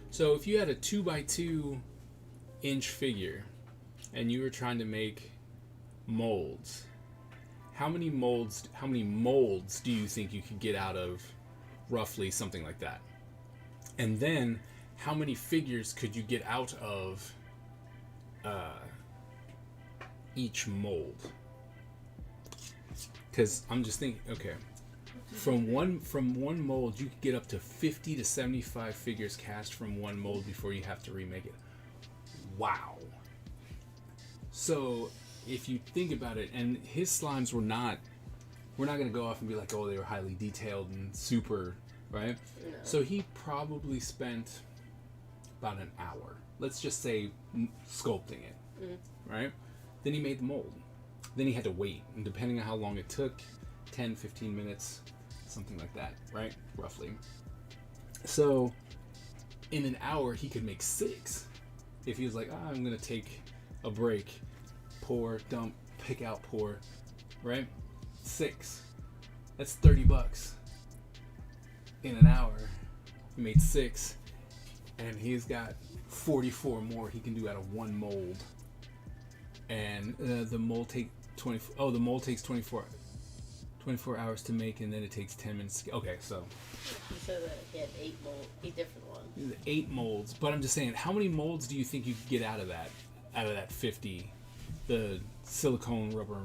So if you had a 2x2 inch figure, and you were trying to make molds, how many molds do you think you could get out of roughly something like that? And then how many figures could you get out of each mold? Because I'm just thinking, okay, from one mold you could get up to 50 to 75 figures cast from one mold before you have to remake it. Wow. So if you think about it, and his slimes we're not going to go off and be like, oh, they were highly detailed and super, right? No. So he probably spent about an hour, let's just say, sculpting it, right? Then he made the mold. Then he had to wait, and depending on how long it took, 10, 15 minutes, something like that, right? Roughly. So in an hour, he could make 6. If he was like, I'm going to take a break, pour, dump, pick out, pour, right? 6. That's $30. In an hour, he made 6, and he's got 44 more he can do out of one mold. And the mold takes 24 hours to make, and then it takes 10 minutes. Okay, so He said that he had 8 different ones. 8 molds. But I'm just saying, how many molds do you think you could get out of that 50? The silicone rubber.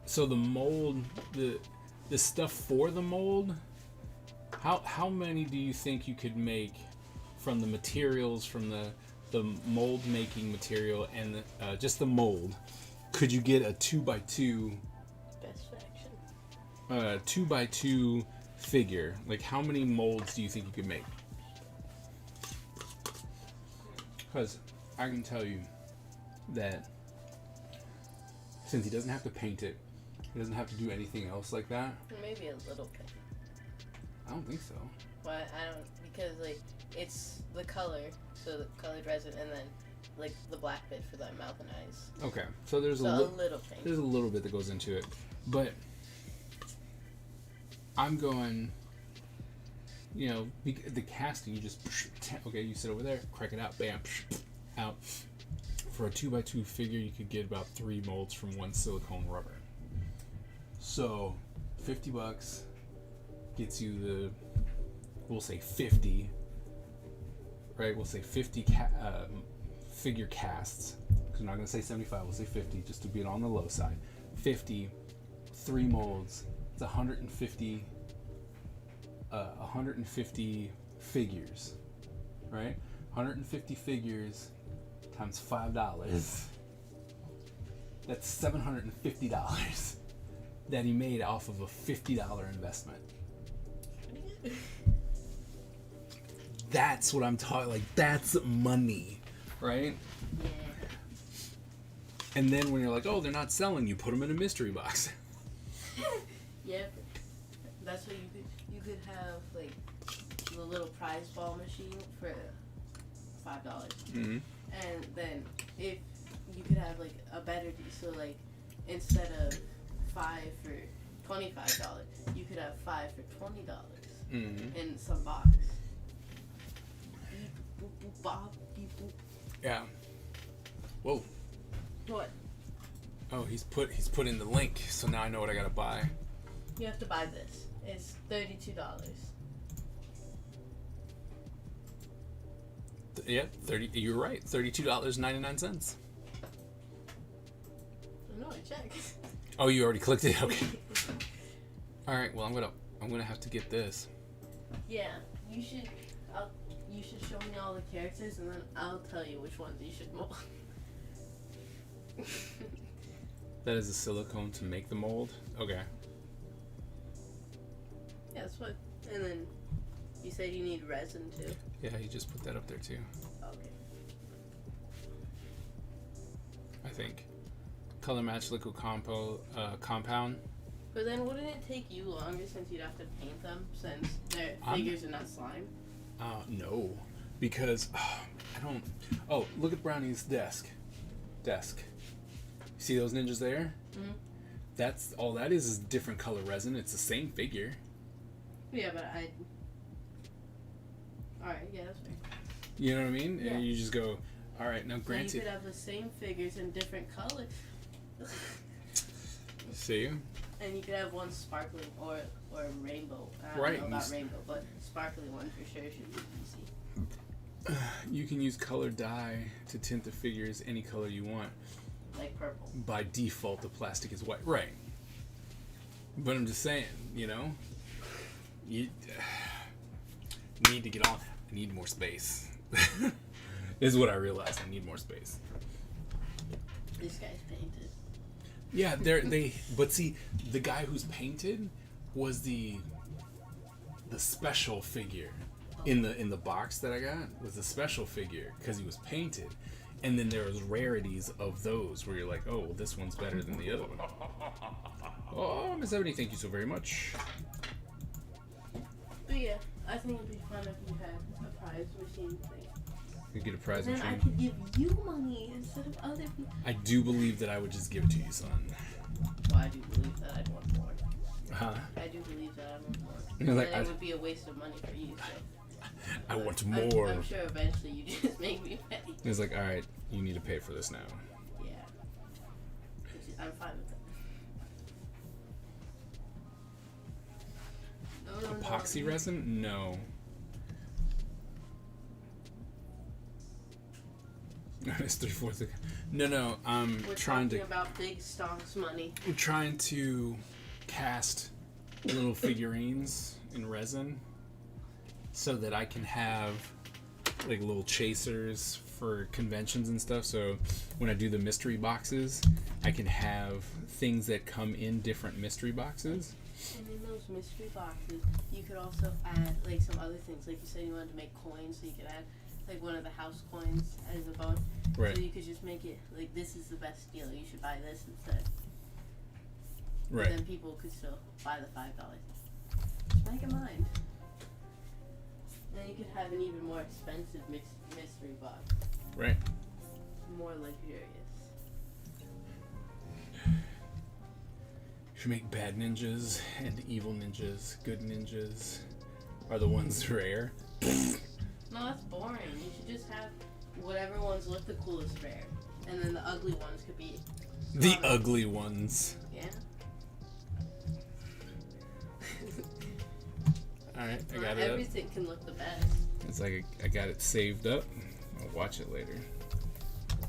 So the mold, the stuff for the mold, how many do you think you could make from the materials, from the mold making material and just the mold? Could you get a 2x2 Best faction. 2x2 figure? Like how many molds do you think you could make? Because I can tell you that since he doesn't have to paint it, he doesn't have to do anything else like that. Maybe a little bit. I don't think so. But I don't, because like it's the color, so the colored resin, and then like the black bit for the mouth and eyes. Okay, so there's So a a little paint. there's a little bit that goes into it, but I'm going, the casting, you just, okay, you sit over there, crack it out, bam, out. For a 2x2 figure, you could get about 3 molds from one silicone rubber. So $50 gets you we'll say 50, right? We'll say 50 figure casts. Because I'm not going to say 75, we'll say 50 just to be on the low side. 50, 3 molds, it's 150 figures, right? 150 figures times $5. That's $750 that he made off of a $50 investment. That's what I'm talking, like, that's money, right? Yeah. And then when you're like, oh, they're not selling, you put them in a mystery box. Yeah. That's what you could have like the little prize ball machine for $5. Mm-hmm. And then if you could have like a better deal, so like instead of 5 for $25, you could have 5 for $20 Mm-hmm. in some box. Beep, boop, boop, bop, beep, boop. Yeah. Whoa. What? Oh, he's put in the link, so now I know what I gotta buy. You have to buy this. It's $32. Yep, 30. You're right. $32.99. No, I checked. Oh, you already clicked it. Okay. All right. Well, I'm gonna have to get this. Yeah, you should. You should show me all the characters, and then I'll tell you which ones you should mold. That is a silicone to make the mold. Okay. Yeah, that's what. And then you said you need resin too. Yeah, you just put that up there too. Okay. I think. Color match liquid compound. But then wouldn't it take you longer since you'd have to paint them since their figures are not slime? No, because I don't. Oh, look at Brownie's desk. See those ninjas there? Mm-hmm. That's all. That is different color resin. It's the same figure. Yeah, but I. All right, yeah, that's fair. You know what I mean? Yeah. And you just go, all right. Now, So you granted, could have the same figures in different colors. see, And you could have one sparkling or a rainbow. I don't Right, know and about you rainbow, but sparkling one for sure should be easy. you can use colored dye to tint the figures any color you want. Like purple. By default, the plastic is white. Right. But I'm just saying, you know, you need to get on. I need more space. Is what I realized. I need more space. This guy's painted. Yeah, but see, the guy who's painted was the special figure in the box that I got was the special figure because he was painted, and then there was rarities of those where you're like, oh, well, this one's better than the other one. Oh, Miss Ebony, thank you so very much. But yeah, I think it'd be fun if you had a prize machine thing. You get a prize Then I machine. could give you money instead of other people. I do believe that I would just give it to you, son. Well, I do believe that I'd want more. Huh? I do believe that I'd want more. You're like, and it would be a waste of money for you, so. I want I'm more. sure eventually you just make me pay. It's like, all right, you need to pay for this now. Yeah. I'm fine with that. No, Epoxy resin? No. It's 3/4. No. I'm We're trying talking to. about big stonks money. I'm trying to cast little figurines in resin so that I can have like little chasers for conventions and stuff. So when I do the mystery boxes, I can have things that come in different mystery boxes. And in those mystery boxes, you could also add like some other things. Like you said, you wanted to make coins, so you could add like one of the house coins as a bone. Right. So you could just make it like this is the best deal. You should buy this instead. Right. And then people could still buy the $5. Just make a mind. Then you could have an even more expensive mystery box. Right. More luxurious. You should make bad ninjas and evil ninjas. Good ninjas are the ones rare. No, that's boring. You should just have whatever ones look the coolest rare. And then the ugly ones could be The smaller. ugly ones. Yeah. Alright, I Not got it up. everything can look the best. It's like I got it saved up. I'll watch it later.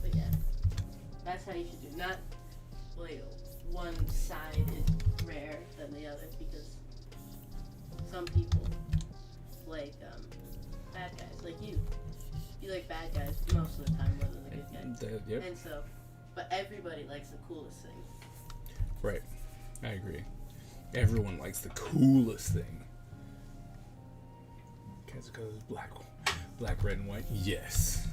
But yeah. That's how you should do. Not like one side is rare than the other because some people like bad guys. Like you. You like bad guys most of the time more than the good guys. Yep. And so but everybody likes the coolest thing. Right. I agree. Everyone likes the coolest thing. Because it goes black, red, and white. Yes.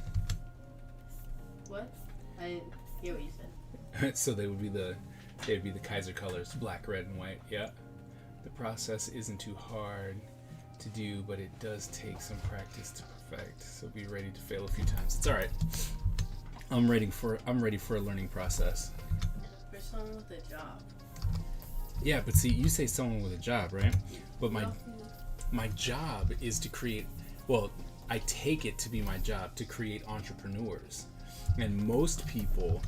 What? I didn't hear what you said. So they'd be the Kaiser colors, black, red, and white. Yeah. The process isn't too hard to do, but it does take some practice to perfect. So be ready to fail a few times. It's all right. I'm ready for a learning process. For someone with a job. Yeah, but see, you say someone with a job, right? But Well, my job is to create. Well, I take it to be my job to create entrepreneurs, and most people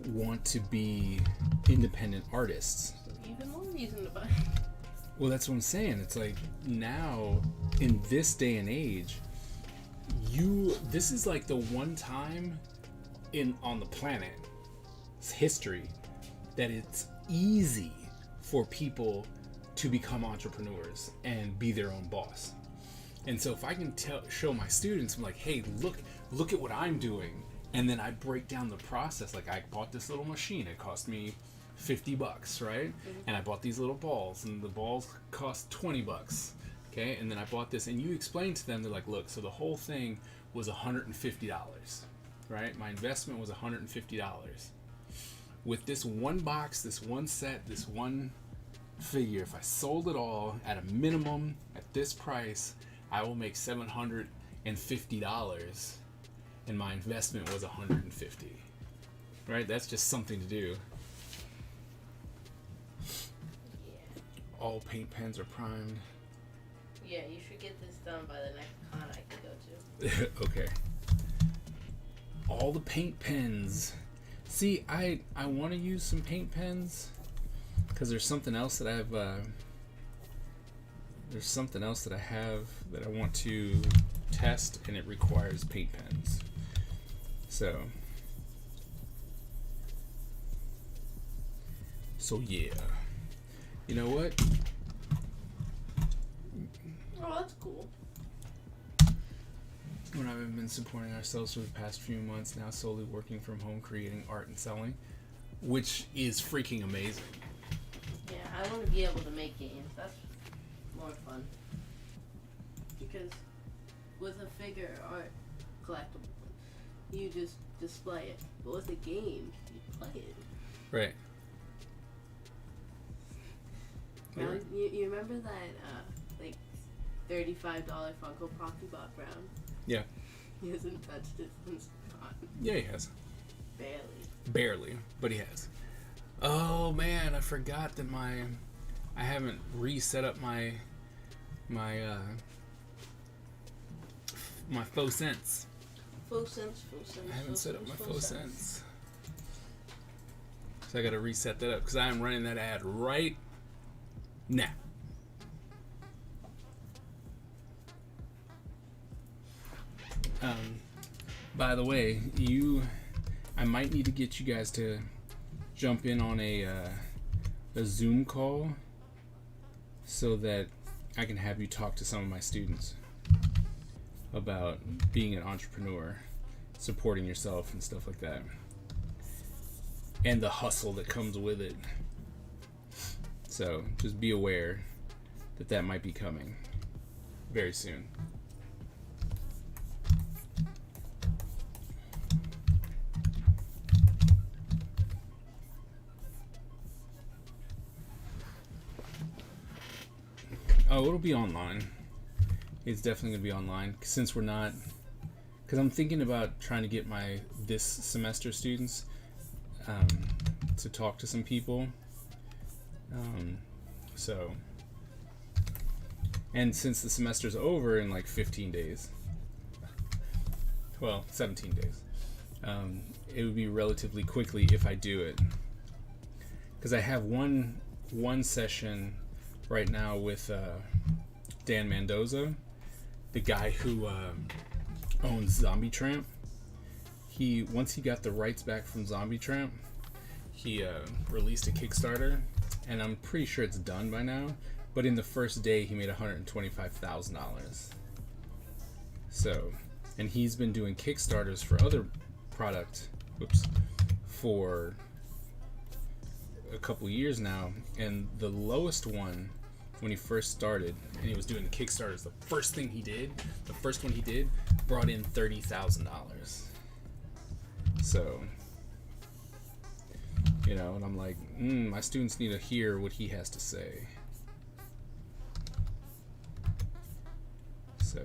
want to be independent artists. even more reason to buy. Well, that's what I'm saying. It's like now, in this day and age, This is like the one time on the planet's history that it's easy for people to become entrepreneurs and be their own boss. And so if I can show my students, I'm like, hey, look at what I'm doing. And then I break down the process. Like, I bought this little machine. It cost me $50, right? Mm-hmm. And I bought these little balls, and the balls cost $20. Okay, and then I bought this, and you explain to them, they're like, look, so the whole thing was $150, right? My investment was $150. With this one box, this one set, this one figure, if I sold it all at a minimum at this price, I will make $750, and my investment was $150, right? That's just something to do. Yeah. All paint pens are primed. Yeah, you should get this done by the next con I can go to. Okay. All the paint pens. See, I want to use some paint pens because there's something else that I've that I want to test, and it requires paint pens. So yeah. You know what? Oh, that's cool. When I've been supporting ourselves for the past few months now, solely working from home, creating art and selling, which is freaking amazing. Yeah, I want to be able to make games. That's more fun. Because with a figure art collectible, you just display it. But with a game, you play it. Right. Now, you remember that, like, $35 Funko Pop you bought Brown? Yeah. He hasn't touched it since gone. Yeah, he has. Barely, but he has. Oh man, I forgot that I haven't reset up my faux cents. Faux cents. I haven't set up my faux cents. So I gotta reset that up because I am running that ad right now. By the way, I might need to get you guys to jump in on a Zoom call so that I can have you talk to some of my students about being an entrepreneur, supporting yourself and stuff like that, and the hustle that comes with it. So just be aware that might be coming very soon. Oh, it'll be online. It's definitely going to be online since we're not... Because I'm thinking about trying to get this semester students to talk to some people. And since the semester's over in like 15 days, well, 17 days, it would be relatively quickly if I do it. Because I have one session right now with Dan Mendoza, the guy who owns Zombie Tramp. Once he got the rights back from Zombie Tramp, he released a Kickstarter, and I'm pretty sure it's done by now. But in the first day, he made $125,000. So, and he's been doing Kickstarters for other product, for a couple years now, and the lowest one when he first started, and he was doing the Kickstarters, the first one he did brought in $30,000. So, and I'm like, my students need to hear what he has to say. So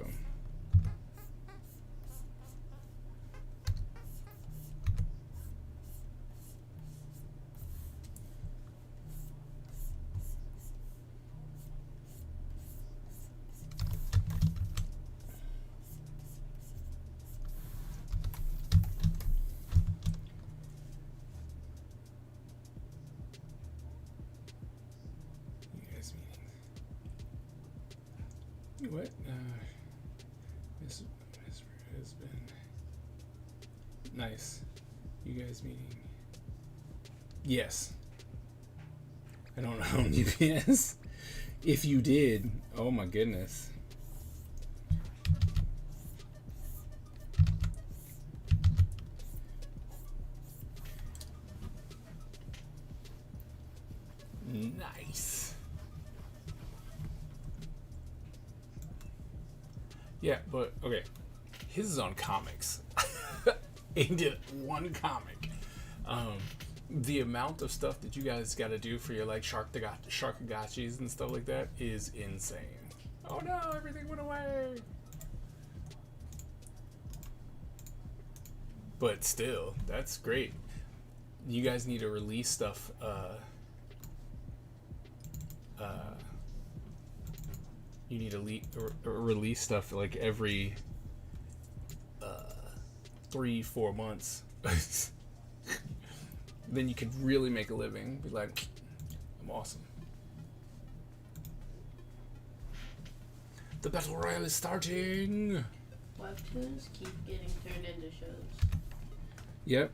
what? has been nice. You guys meeting? Yes. I don't own UPS. If you did, oh my goodness. Nice. Yeah, but okay. His is on comics. He did one comic. The amount of stuff that you guys got to do for your like Sharkagachis and stuff like that is insane. Oh no, everything went away. But still, that's great. You guys need to release stuff. You need to release stuff like every 3-4 months. Then you could really make a living. Be like, I'm awesome. The battle royale is starting. Webtoons keep getting turned into shows. Yep.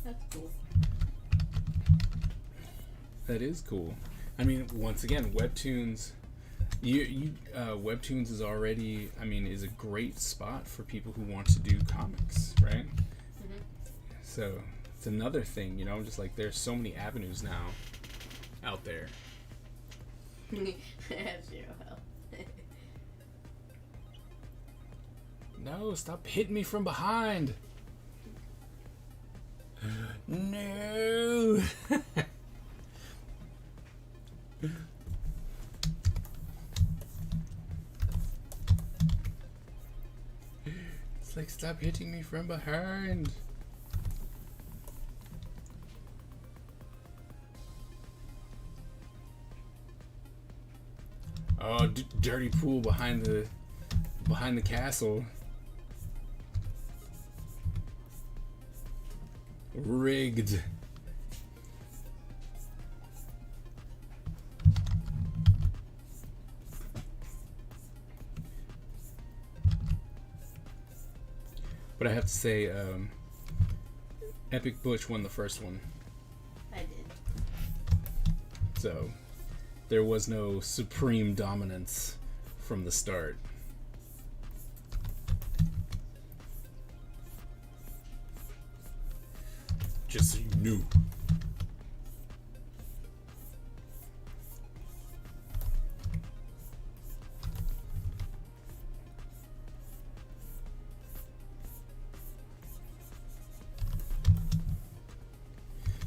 That's cool. That is cool. I mean, once again, Webtoons. Webtoons is already, I mean, is a great spot for people who want to do comics, right? Mm-hmm. So it's another thing, you know, just like there's so many avenues now out there. I have zero health. No, stop hitting me from behind. No. It's like, stop hitting me from behind. Oh, dirty pool behind the castle. Rigged. But I have to say, Epic Butch won the first one. I did. So, there was no supreme dominance from the start. Just so you knew.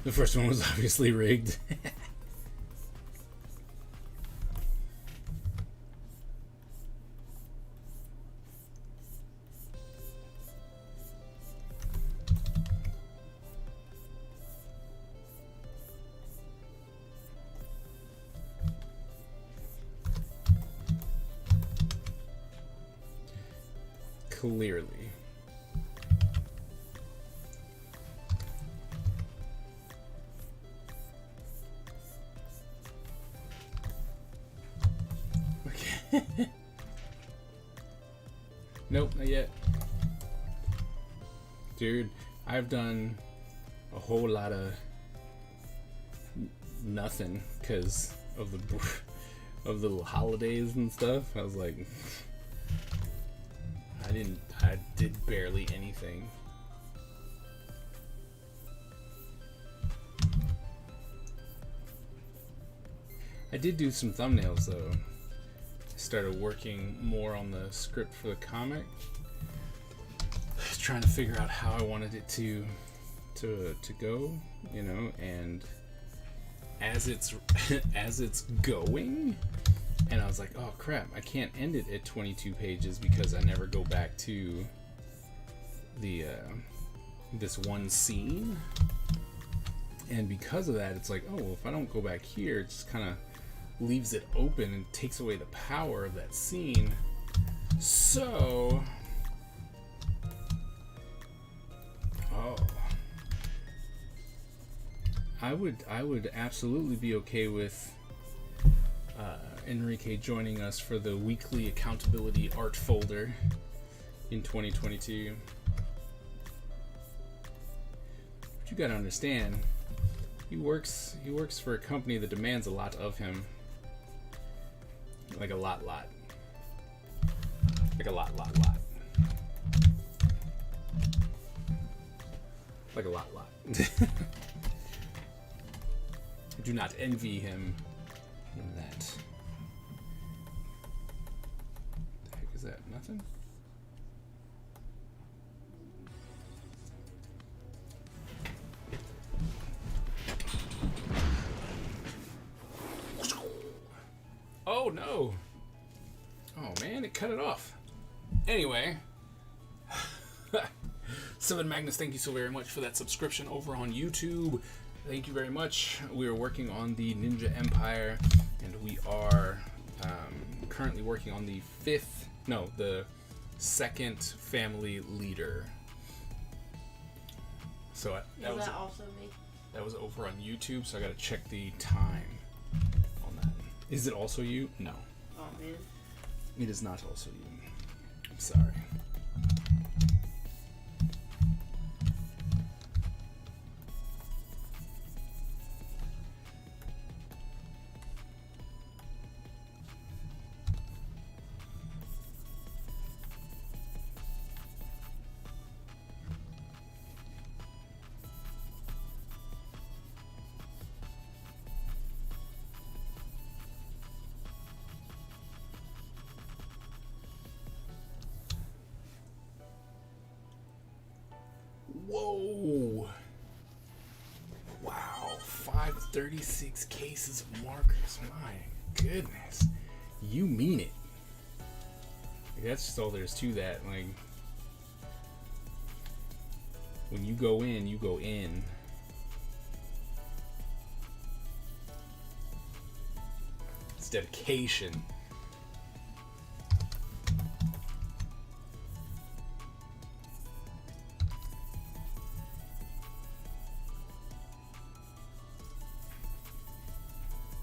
The first one was obviously rigged. Clearly. Okay. Nope, not yet. Dude, I've done a whole lot of nothing because of the holidays and stuff. I was like, I did barely anything. I did do some thumbnails though. I started working more on the script for the comic. I was trying to figure out how I wanted it to go, you know, and as it's going, and I was like, oh crap, I can't end it at 22 pages because I never go back to the this one scene. And because of that, it's like, oh well, if I don't go back here, it just kind of leaves it open and takes away the power of that scene. So I would absolutely be okay with Enrique joining us for the weekly accountability art folder in 2022. But you gotta understand, he works for a company that demands a lot of him. Like a lot. Like a lot. Like a lot. I do not envy him in that. The heck is that? Nothing? Oh no! Oh man, it cut it off. Anyway. Seven Magnus, thank you so very much for that subscription over on YouTube. Thank you very much. We are working on the Ninja Empire, and we are currently working on the second family leader. So that was also me? That was over on YouTube, so I gotta check the time on that. Is it also you? No. Oh man. It is not also you. I'm sorry. Whoa! Wow, 536 cases of markers. My goodness. You mean it. Like, that's just all there is to that. Like, when you go in, you go in. It's dedication.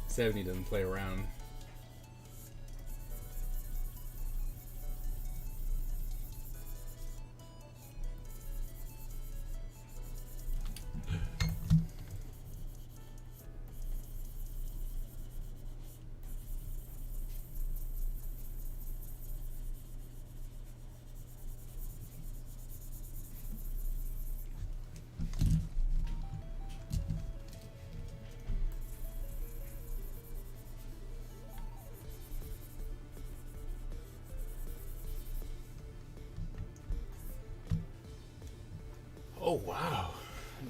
Seventy doesn't play around. Oh wow,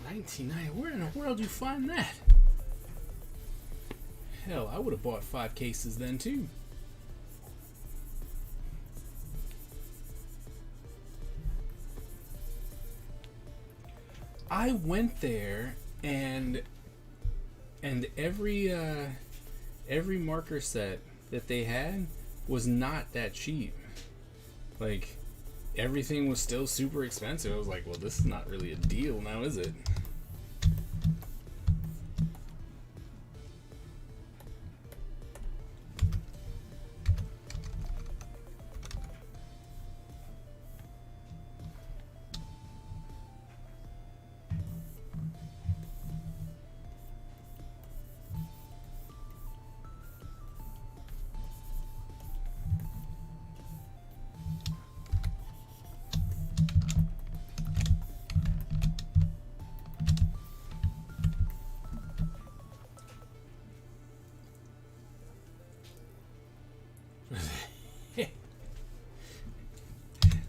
1990. Where in the world do you find that? Hell, I would have bought 5 cases then too. I went there and every marker set that they had was not that cheap. Like, everything was still super expensive. I was like, well, this is not really a deal now, is it?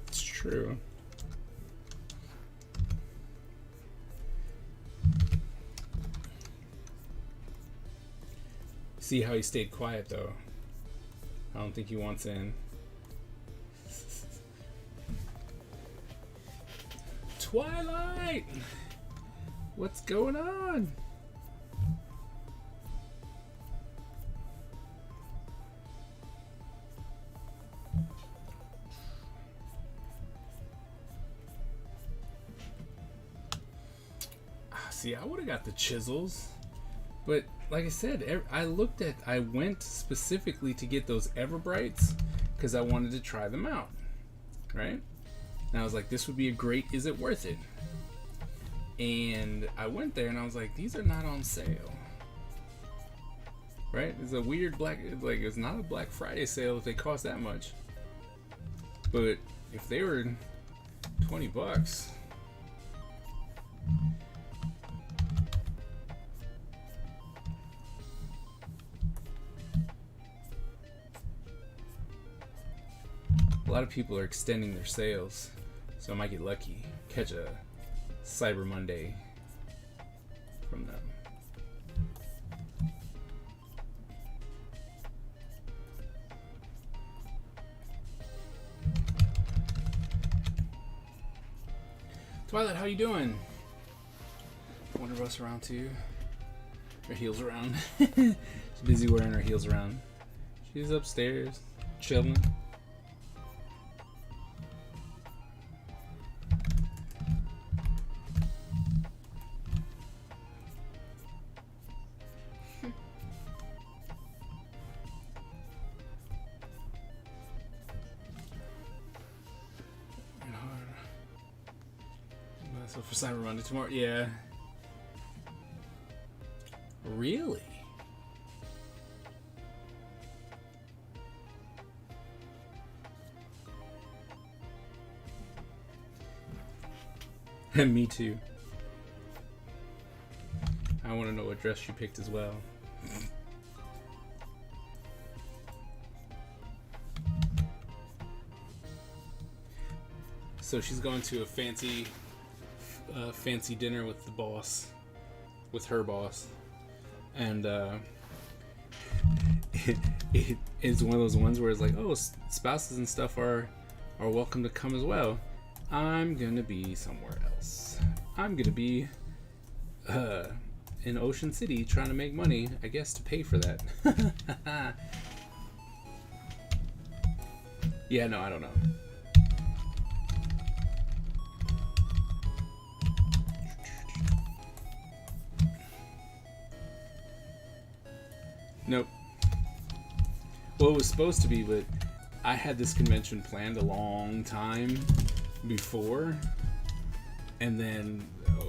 It's true. See how he stayed quiet though. I don't think he wants in. Twilight! What's going on? See, I would have got the chisels. But like I said, I went specifically to get those Everbrights because I wanted to try them out, right? And I was like, this would be a great, is it worth it? And I went there and I was like, these are not on sale. Right? It's a weird it's not a Black Friday sale if they cost that much. But if they were $20, a lot of people are extending their sales, so I might get lucky, catch a Cyber Monday from them. Twilight, how you doing? Wonder Bus around too. Her heels around. She's busy wearing her heels around. She's upstairs, chilling. So for Cyber Monday tomorrow, yeah. Really? And me too. I want to know what dress she picked as well. So she's going to a fancy dinner with the boss, with her boss, and it is one of those ones where it's like, oh, spouses and stuff are welcome to come as well. I'm gonna be somewhere else. I'm gonna be in Ocean City trying to make money, I guess, to pay for that. Yeah, no, I don't know. Nope. Well, it was supposed to be, but I had this convention planned a long time before, and then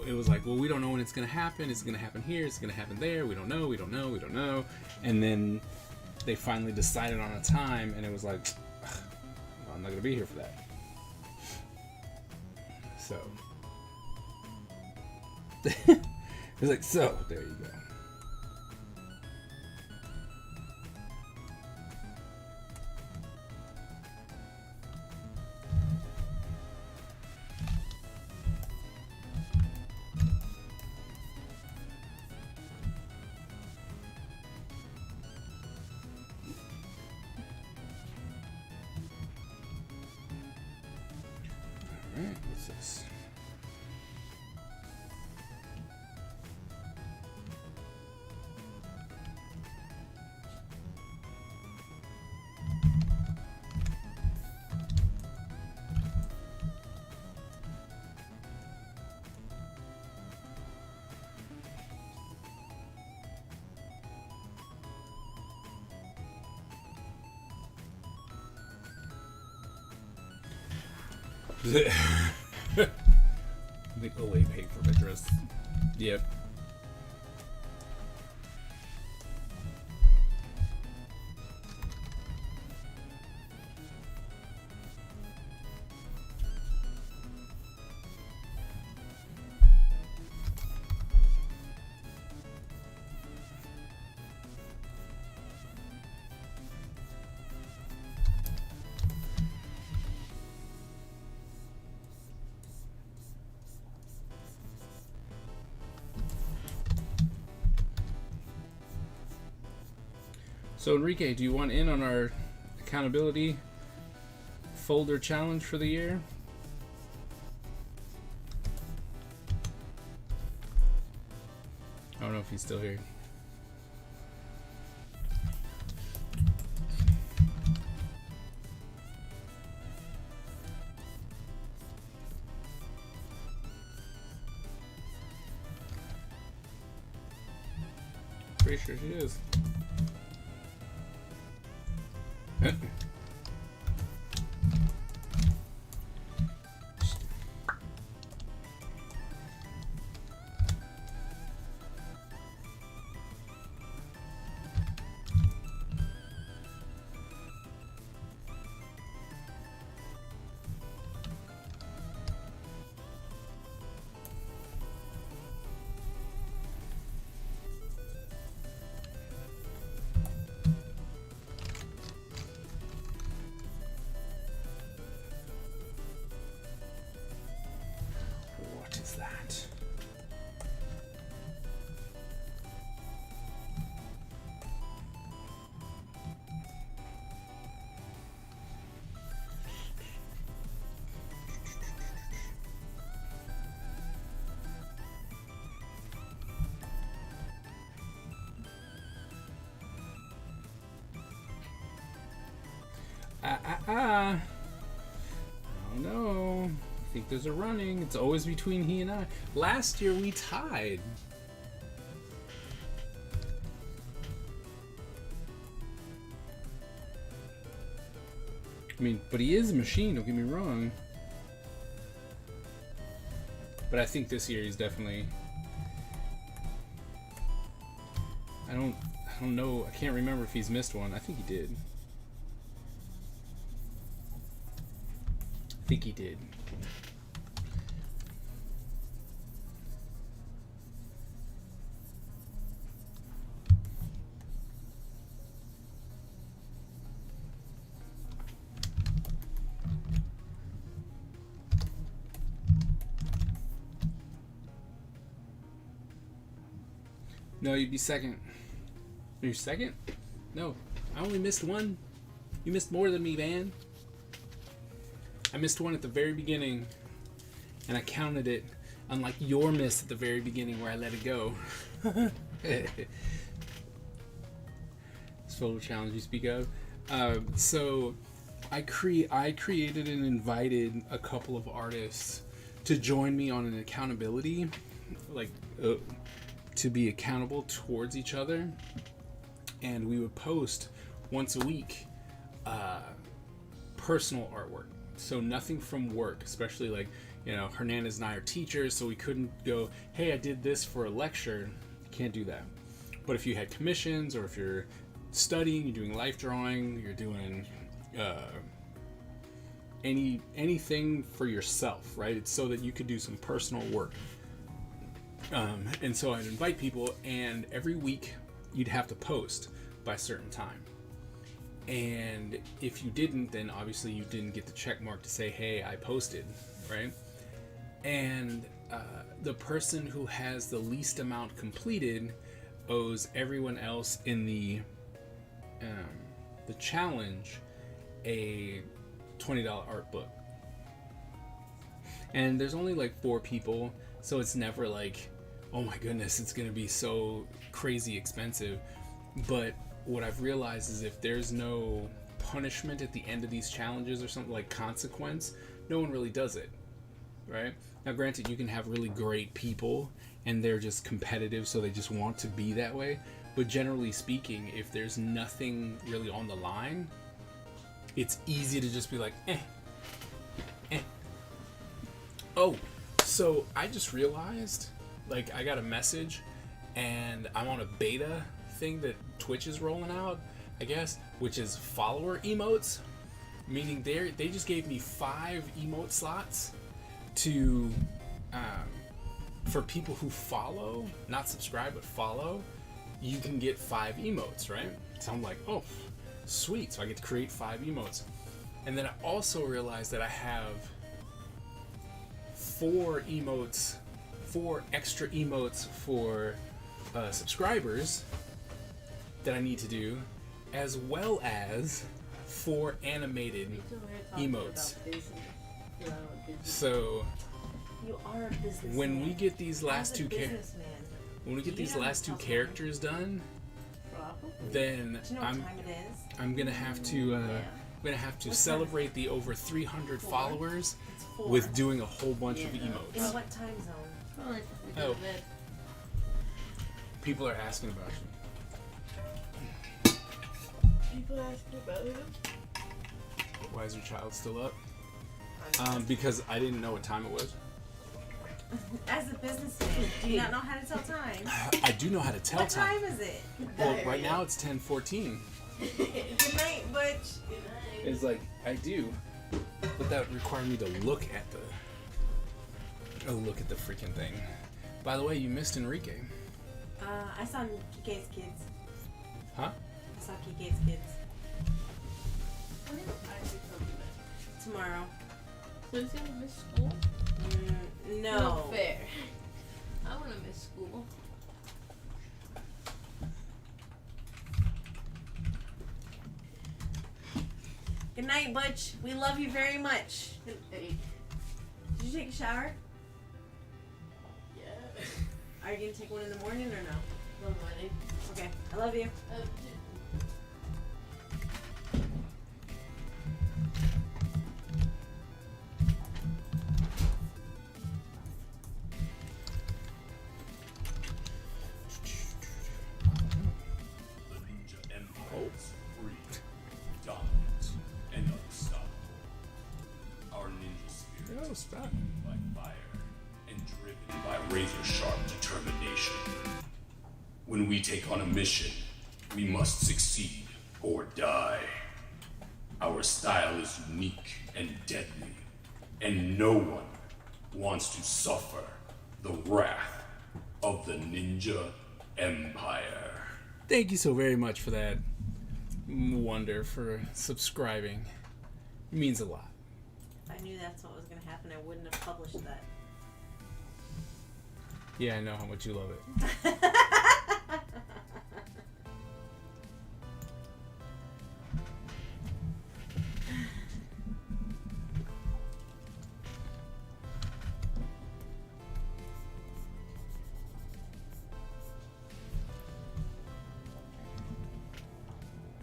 it was like, well, we don't know when it's going to happen. It's going to happen here. It's going to happen there. We don't know. And then they finally decided on a time, and it was like, well, I'm not going to be here for that. So it was like, so there you go. Alright, what's this? I think Olay paid for my dress. Yep. So Enrique, do you want in on our accountability folder challenge for the year? I don't know if he's still here. Pretty sure she is. What is that? I don't know. I think there's a running. It's always between he and I. Last year we tied. I mean, but he is a machine, don't get me wrong. But I think this year he's definitely... I don't know. I can't remember if he's missed one. I think he did. I think he did. No, you'd be second. You're second? No, I only missed one. You missed more than me, man. I missed one at the very beginning, and I counted it, unlike your miss at the very beginning where I let it go. Solo challenge you speak of. So I created and invited a couple of artists to join me on an accountability, like to be accountable towards each other, and we would post once a week personal artwork. So nothing from work, especially like, you know, Hernandez and I are teachers, so we couldn't go, hey, I did this for a lecture. Can't do that. But if you had commissions, or if you're studying, you're doing life drawing, you're doing anything for yourself, right? It's so that you could do some personal work. And so I'd invite people, and every week you'd have to post by a certain time. And if you didn't, then obviously you didn't get the check mark to say, hey, I posted, right? And the person who has the least amount completed owes everyone else in the challenge a $20 art book. And there's only like 4 people, so it's never like, oh my goodness, it's gonna be so crazy expensive. But what I've realized is if there's no punishment at the end of these challenges or something like consequence, no one really does it, right? Now granted, you can have really great people and they're just competitive, so they just want to be that way, but generally speaking, if there's nothing really on the line, it's easy to just be like, Oh, so I just realized, like, I got a message and I'm on a beta thing that Twitch is rolling out, I guess, which is follower emotes, meaning they just gave me 5 emote slots to for people who follow, not subscribe but follow. You can get 5 emotes, right? So I'm like, oh sweet, so I get to create 5 emotes. And then I also realized that I have 4 extra emotes for subscribers that I need to do, as well as 4 animated emotes. So you are a businessman. when we get these last 2 characters done, then Do you know what time it is? I'm gonna have to celebrate the over 300 followers It's 4. with doing a whole bunch of emotes. In what time zone? Well, if we go to bed. People are asking about you. people asking about him. Why is your child still up? Because I didn't know what time it was. As a businessman, do you not know how to tell time? I do know how to tell What time is it? Well, right now it's 10:14. Good night, Butch. It's like, I do. But that would require me to look at the freaking thing. By the way, you missed Enrique. I saw Kike's kids. Huh? I saw Kike's kids. When is Isaac coming back? Tomorrow. So he's gonna miss school? No. Not fair. I wanna miss school. Good night, Butch. We love you very much. Hey. Did you take a shower? Yeah. Are you gonna take one in the morning or no? No money. Okay. I love you. The Ninja Empire is free, dominant, and unstoppable. Our ninja spirit Oh, is stop. fueled by fire and driven by razor-sharp determination. When we take on a mission, we must succeed or die. Our style is unique and deadly, and no one wants to suffer the wrath of the Ninja Empire. Thank you so very much for that wonder for subscribing. It means a lot. If I knew that's what was gonna happen, I wouldn't have published that. Yeah, I know how much you love it.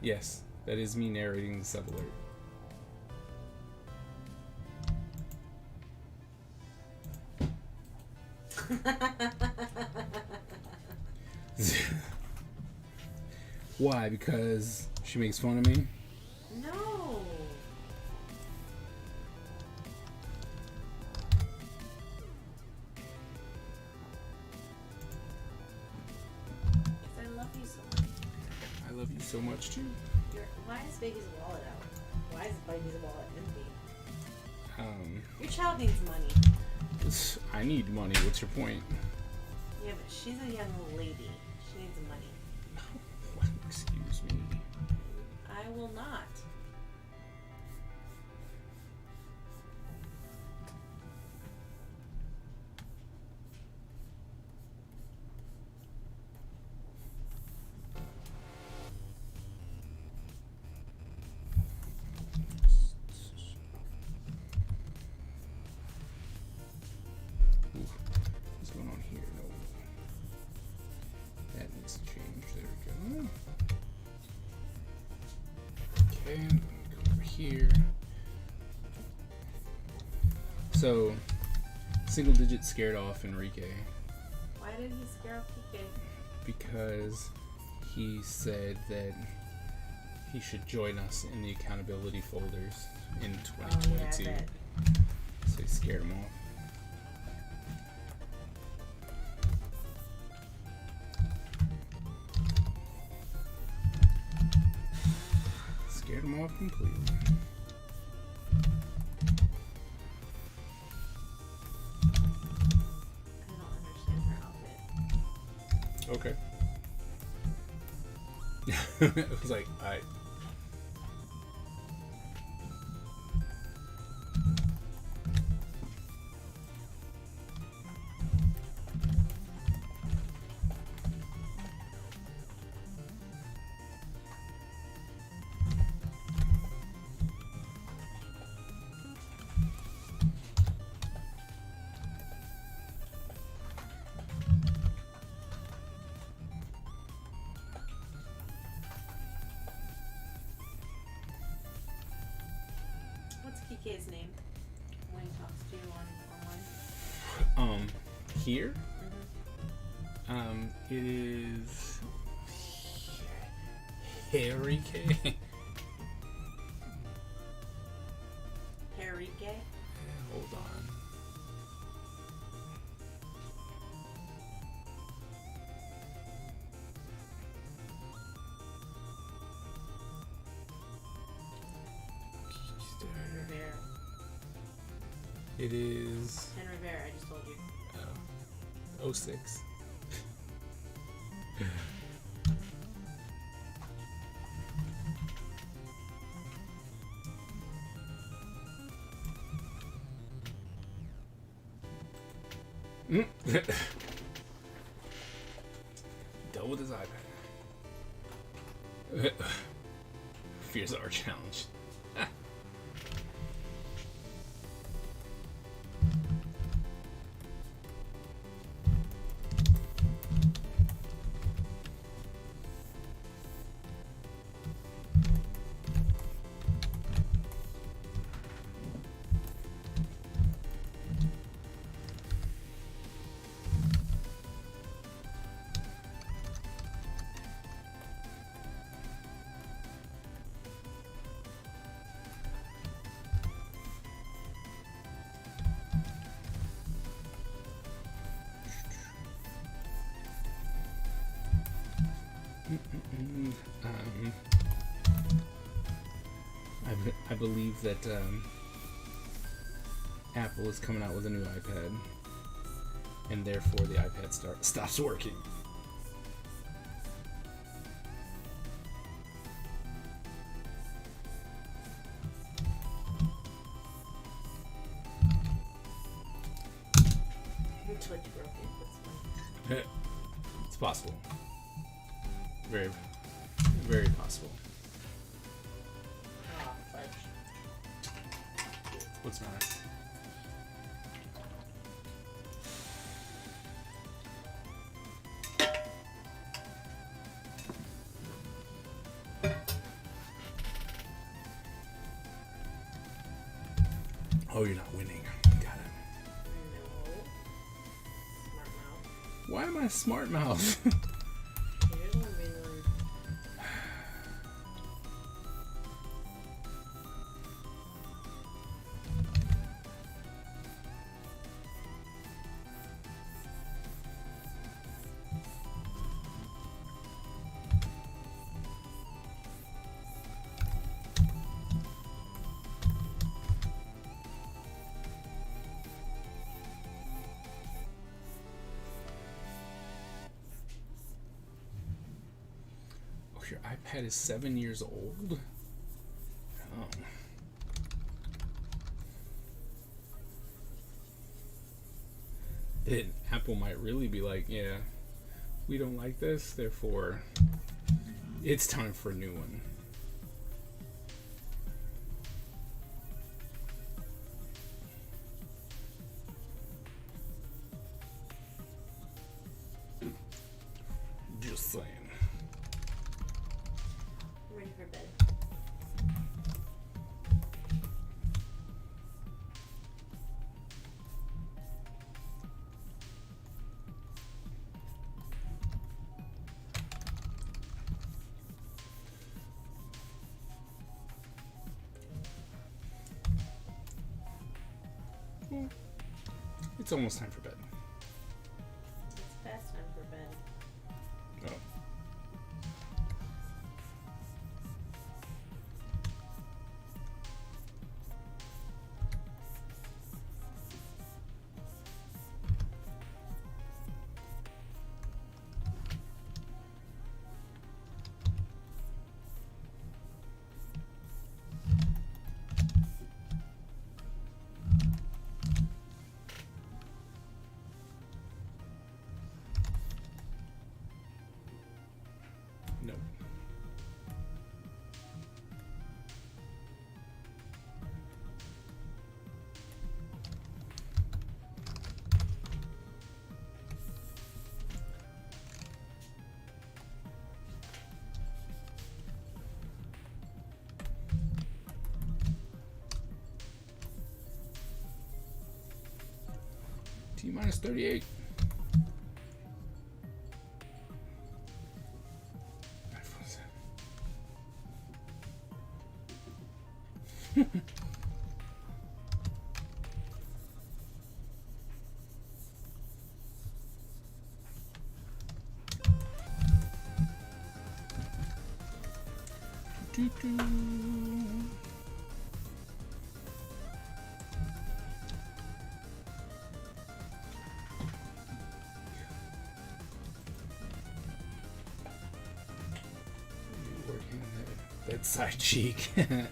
Yes, that is me narrating the sub alert. Why? Because she makes fun of me? No. I love you so much. I love you so much too. Why is Baby's wallet out? Why is Baby's wallet empty? Um, Your child needs money. I need money. What's your point? Yeah, but she's a young lady. She needs money. Excuse me. I will not. What's going on here? No. That needs to change. There we go. Okay, I'm gonna go over here. So, single digit scared off Enrique Why did he scare off Kike? because he said that he should join us in the accountability folders in Oh, 2022. yeah, I bet. So he scared him off. Scared him off completely. I don't understand her outfit. Okay. It was like, alright. What's Kike's name when he talks to you online? Here, Mm-hmm. it is Harry K. Harry Gay. Hold on. Rivera. It is Ken Rivera, I just told you. 06. Dealt with his iPad. Fears our challenge. I believe that Apple is coming out with a new iPad, and therefore the iPad stops working. Which one you broke it? That's fine. It's possible. Very, very possible. Oh, fudge. What's the matter? Oh, you're not winning. Got it. No. Smart mouth. Why am I a smart mouth? You're the one being rude. Oh, your iPad is 7 years old? Oh. Then Apple might really be like, yeah, we don't like this, therefore it's time for a new one. Just saying. I'm ready for bed. It's almost time for bed. It's past time for bed. Oh. No. T minus 38. Working that side cheek. Inside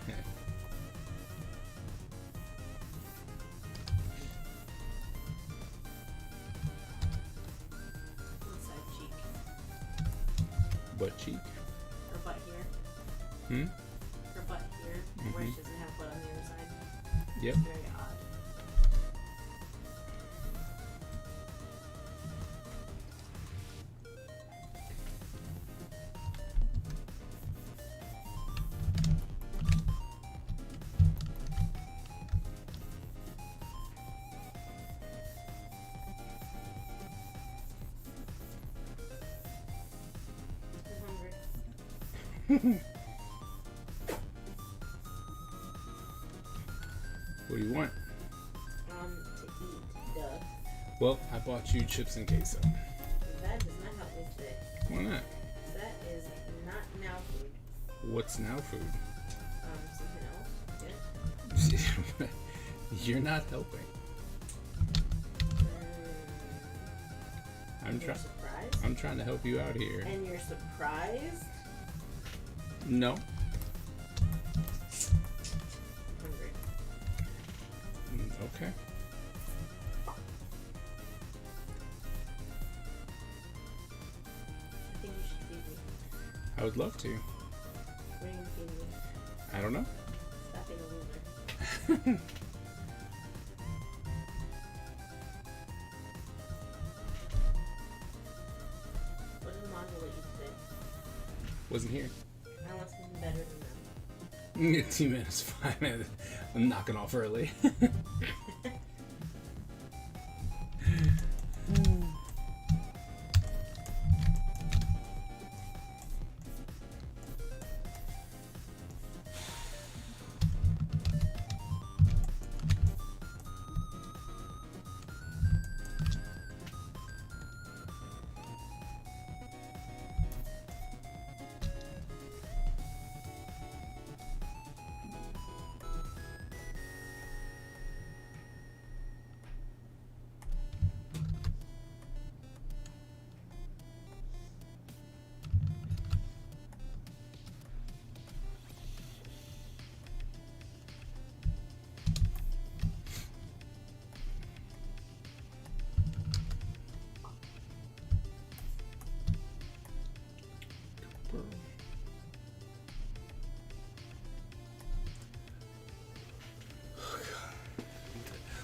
cheek. Butt cheek. Her butt here. Hmm? Her butt here. Where she doesn't have butt on the other side. Yep. It's very odd. I'm hungry. What do you want? To eat. Duh. Well, I bought you chips and queso. That does not help me today. Why not? That is not now food. What's now food? Something else. Yeah. You're not helping. I'm You're trying. surprised? I'm trying to help you out here. And you're surprised? No. Hungry. Okay. I think you should feed me. I would love to. What are you gonna feed me? I don't know. Stop being a loser. What did Mongolia eat today? Wasn't here. I want something better than them. 2 minutes, 5 minutes. I'm knocking off early.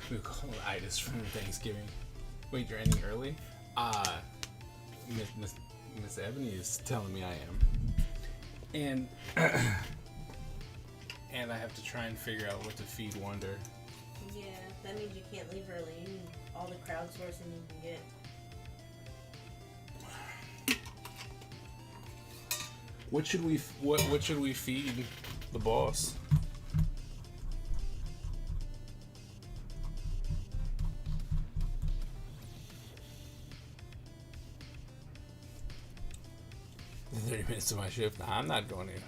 We call it itis from Thanksgiving. Wait, you're ending early? Miss Ebony is telling me I am. And and I have to try and figure out what to feed Wonder. Yeah, that means you can't leave early. You need all the crowdsourcing you can get. What should we feed the boss? The 30 minutes of my shift. Nah, I'm not going in.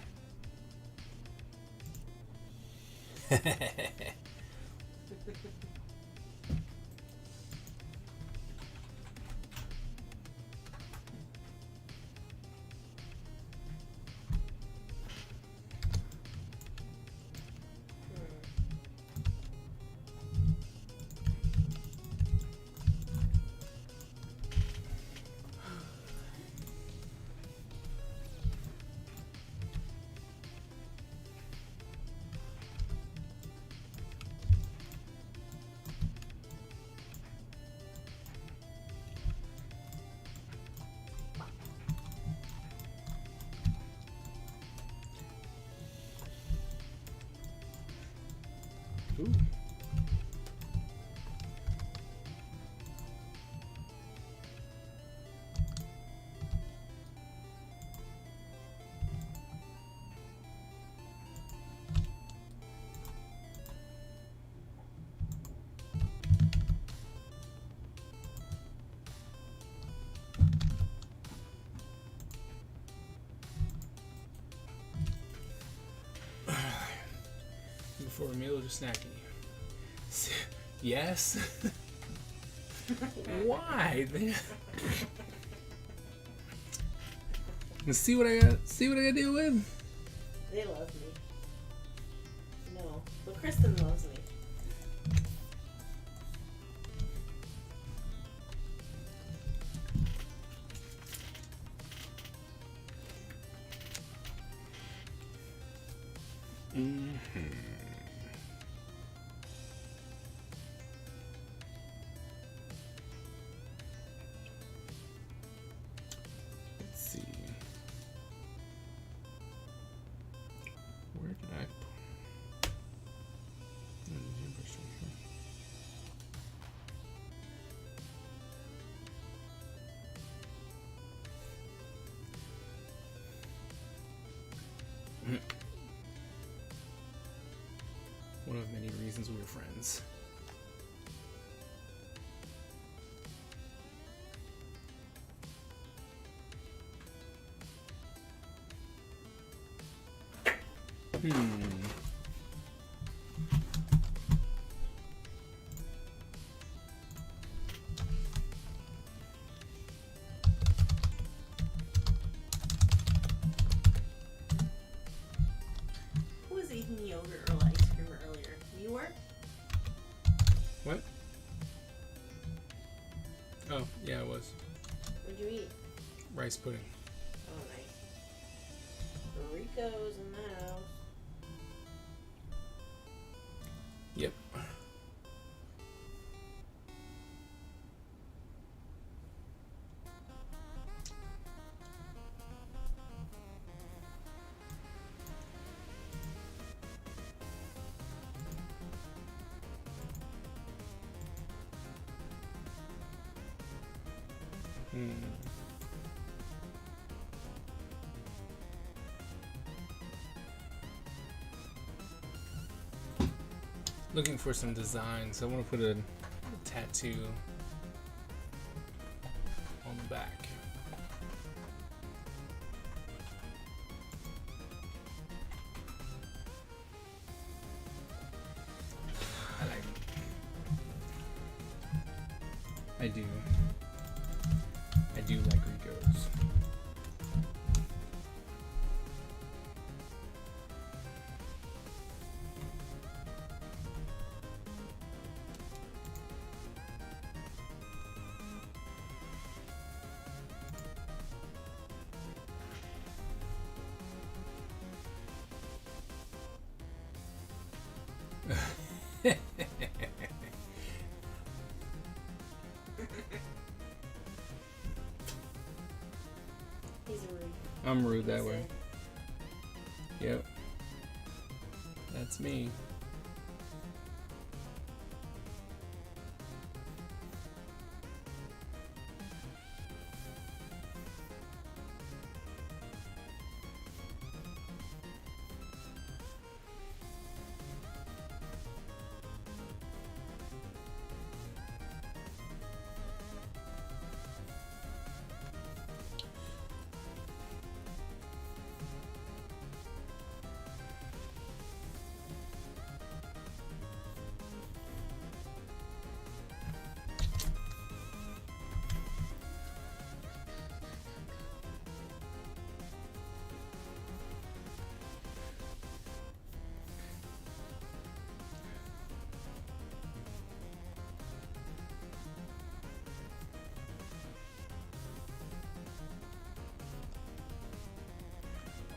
Ooh. For a meal or just snacking? Yes. Why? See what I got. See what I got to deal with. They love me. No, but Kristen loves me. Let's see. Where did I put? One of many reasons we're friends. Who was eating yogurt or ice cream earlier? You were? What? Oh, yeah, it was. What'd you eat? Rice pudding. Oh, nice. Rico's in the house. Yep. Looking for some designs. I want to put a tattoo on the back. I like it. I do like Rico's. He's rude. I'm rude that way. Yep. That's me.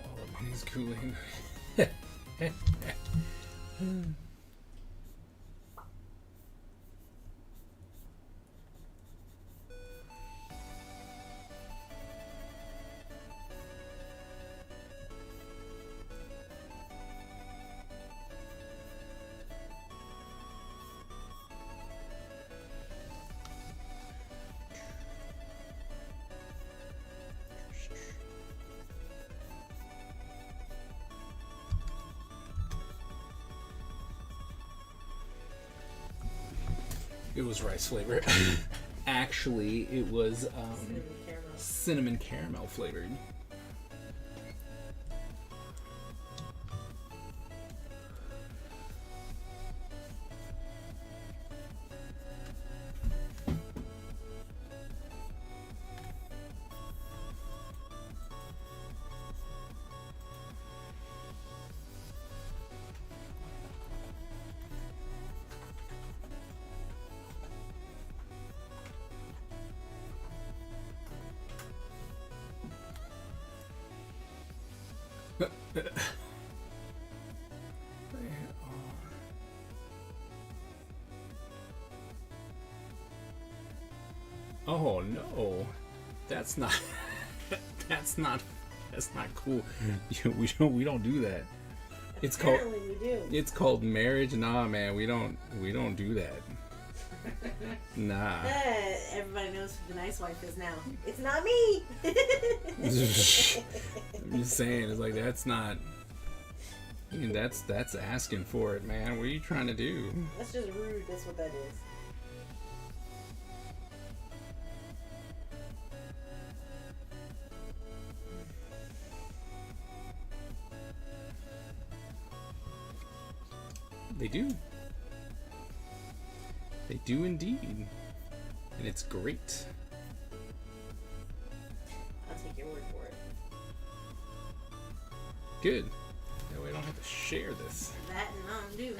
All the money's cooling. It was rice flavor. Actually, it was cinnamon caramel flavored. Oh no, that's not. That's not. That's not cool. We don't do that. It's called. Apparently we do. It's called marriage. Nah, man, we don't do that. Nah. Everybody knows who the nice wife is now. It's not me. I'm just saying, it's like that's not. I mean, that's asking for it, man. What are you trying to do? That's just rude. That's what that is. They do. They do indeed. And it's great. I'll take your word for it. Good. That way I don't have to share this. That and Mountain Dew.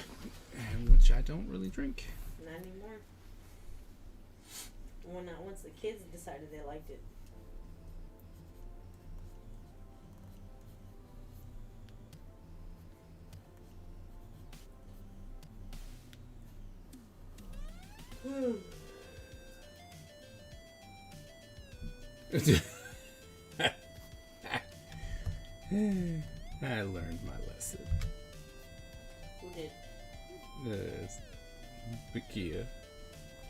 And which I don't really drink. Not anymore. Well, not once the kids decided they liked it. I learned my lesson. Who did? Bakia.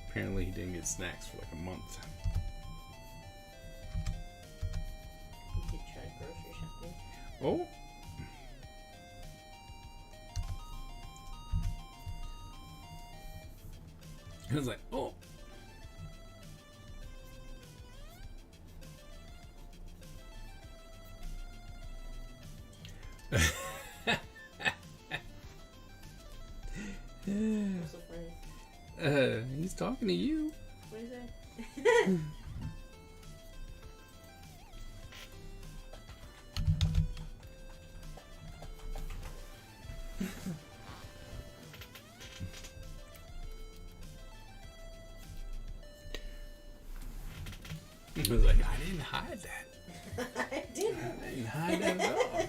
Apparently he didn't get snacks for like a month. Who did try grocery shopping? Oh. I was like, oh. What's so funny? He's talking to you. What is that? I was like, I didn't hide that. I didn't. I didn't hide that at all.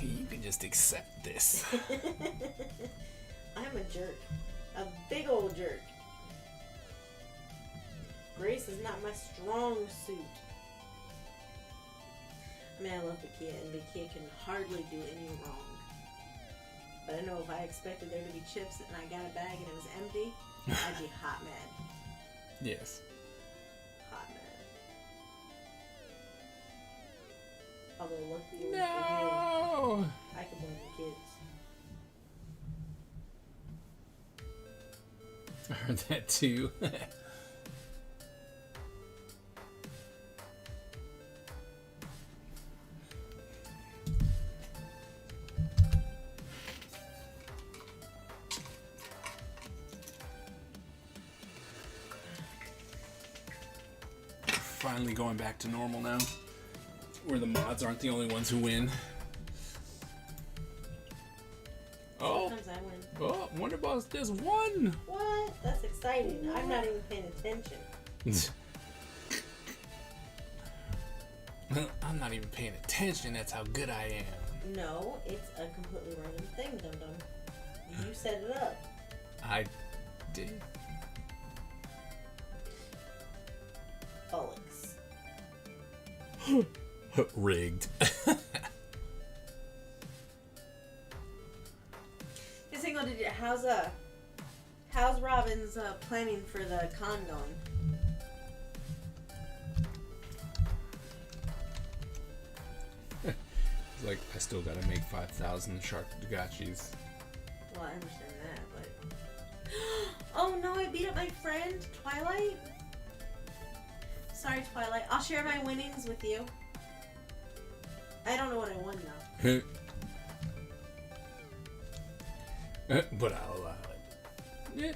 You can just accept this. I'm a jerk. A big old jerk. Grace is not my strong suit. I mean, I love Bakia, and Bakia can hardly do any wrong. But I know if I expected there to be chips and I got a bag and it was empty, I'd be hot mad. Yes. Hot mad. Although, luckily, for No. him, I can blame the kids. I heard that too. Finally going back to normal now, where the mods aren't the only ones who win. Oh, Sometimes I win. oh, Wonder Boss just won. What? That's exciting. I'm not even paying attention. I'm not even paying attention. That's how good I am. No, it's a completely random thing, Dum Dum. You set it up. I did. Bullocks. Rigged. Hey, Single, how's Robin's planning for the con going? It's like I still gotta make 5,000 shark Dagachis. Well, I understand that, but oh no, I beat up my friend Twilight. Sorry, Twilight. I'll share my winnings with you. I don't know what I won though. But I'll allow it. Yeah.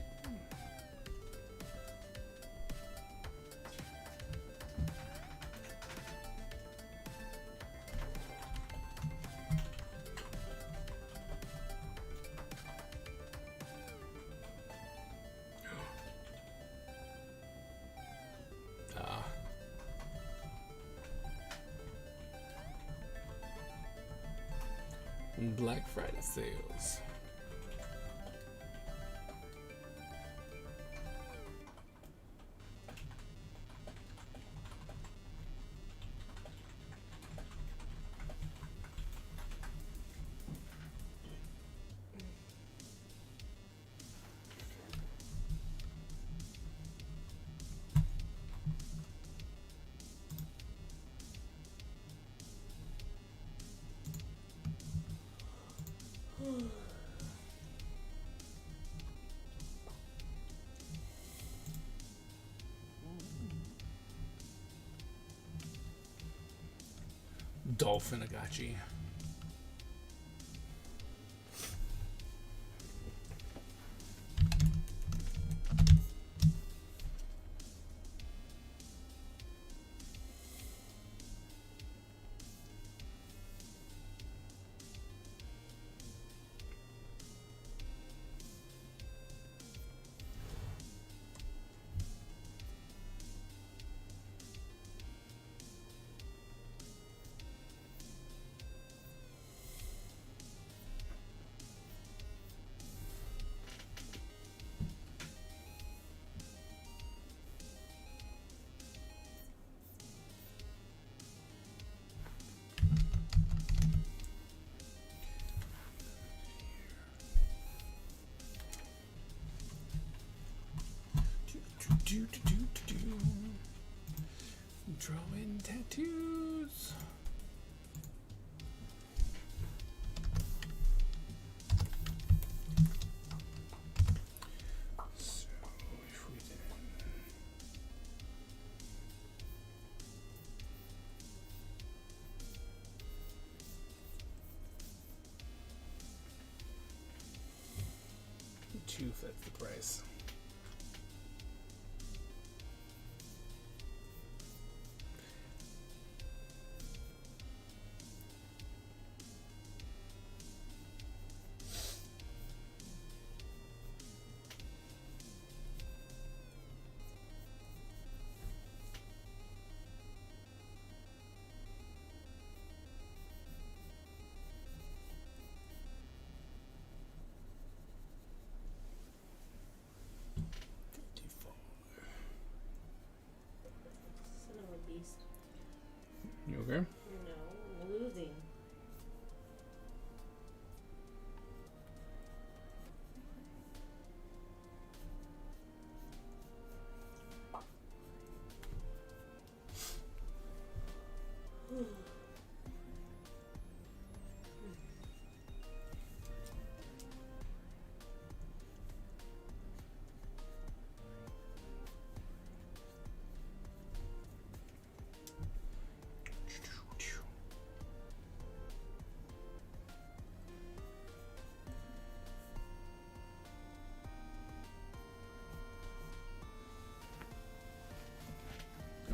Black Friday sales. Dolphin Agachi. Drawing tattoos. So if we did 2, that's the price. Son of a beast. You okay? No, I'm losing.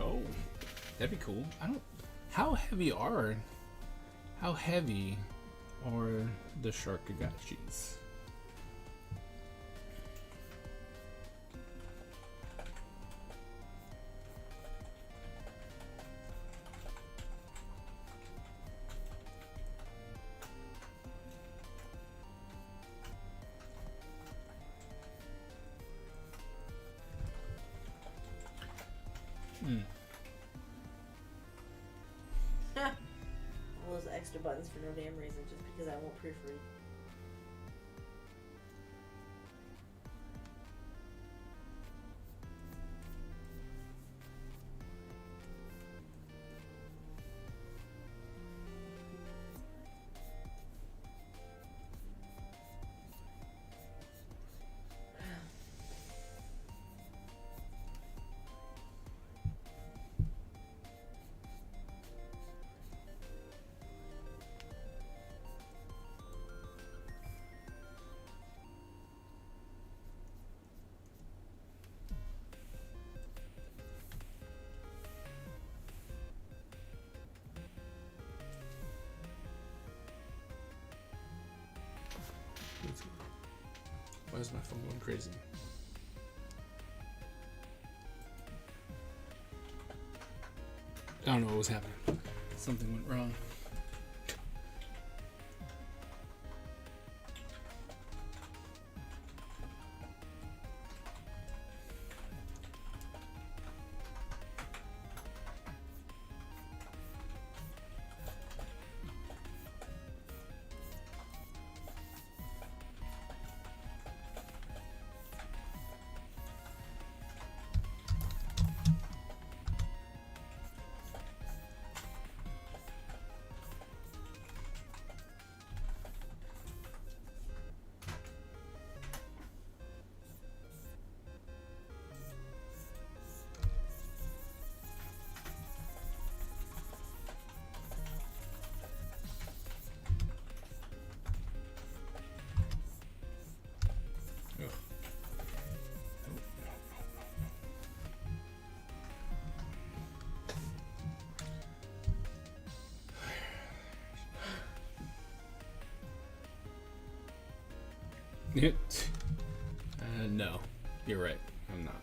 Oh, that'd be cool. I don't. How heavy are the Sharkagachis? All those extra buttons for no damn reason, just because I won't proofread. Why is my phone going crazy? I don't know what was happening. Something went wrong. No, you're right. I'm not.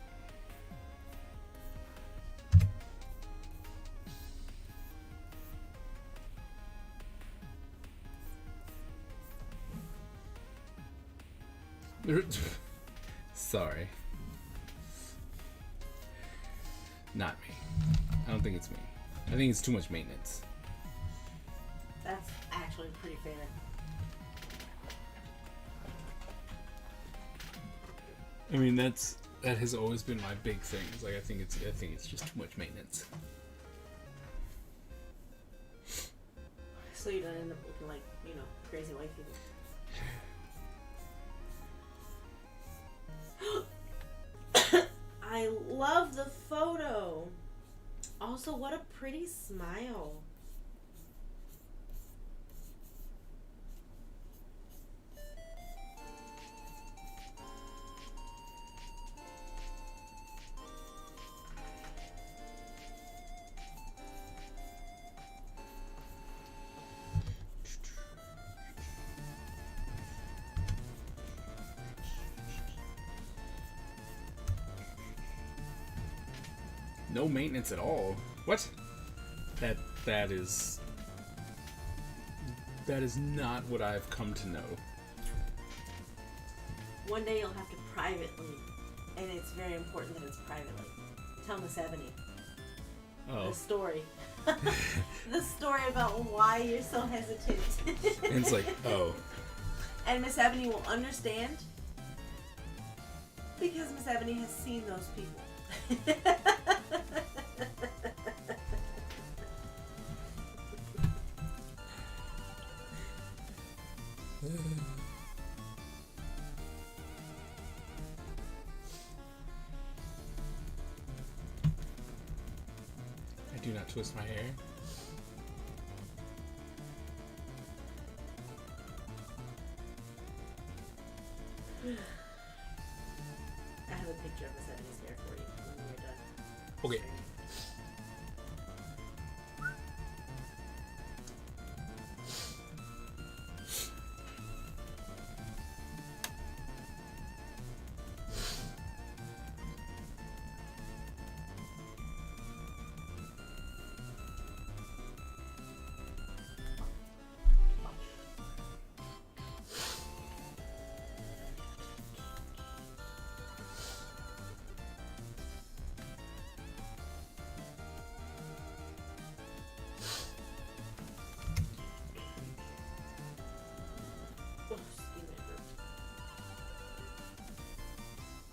Sorry. Not me. I don't think it's me. I think it's too much maintenance. That's actually pretty fair. I mean, that has always been my big thing. It's like I think it's just too much maintenance. So you don't end up looking like, crazy white people. I love the photo. Also, what a pretty smile. No maintenance at all. What? That is not what I've come to know. One day you'll have to privately, and it's very important that it's privately, tell Miss Ebony Oh. the story. The story about why you're so hesitant. And it's like, oh. And Miss Ebony will understand because Miss Ebony has seen those people. I do not twist my hair. I have a picture of Miss Ebony's hair for you when we're done. Okay.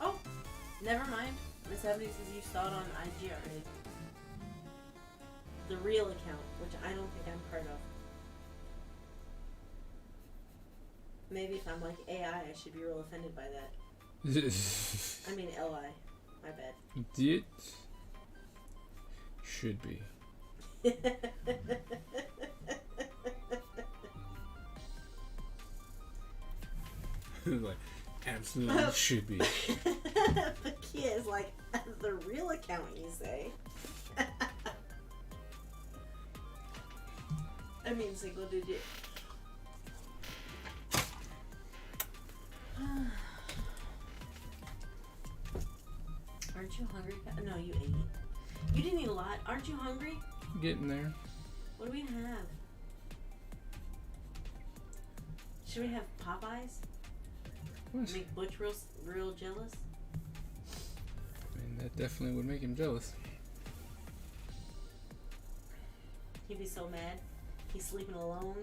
Oh, never mind. Miss Ebony says you saw it on IG already. The real account, which I don't think I'm part of. Maybe if I'm like AI, I should be real offended by that. I mean LI. My bad. It should be. Like, absolutely should be. The kid is like, the real account, you say? I mean, single digit. Aren't you hungry? No, you ate. You didn't eat a lot. Aren't you hungry? Getting there. What do we have? Should we have Popeyes? What? Make Butch real jealous? I mean, that definitely would make him jealous. He'd be so mad. He's sleeping alone,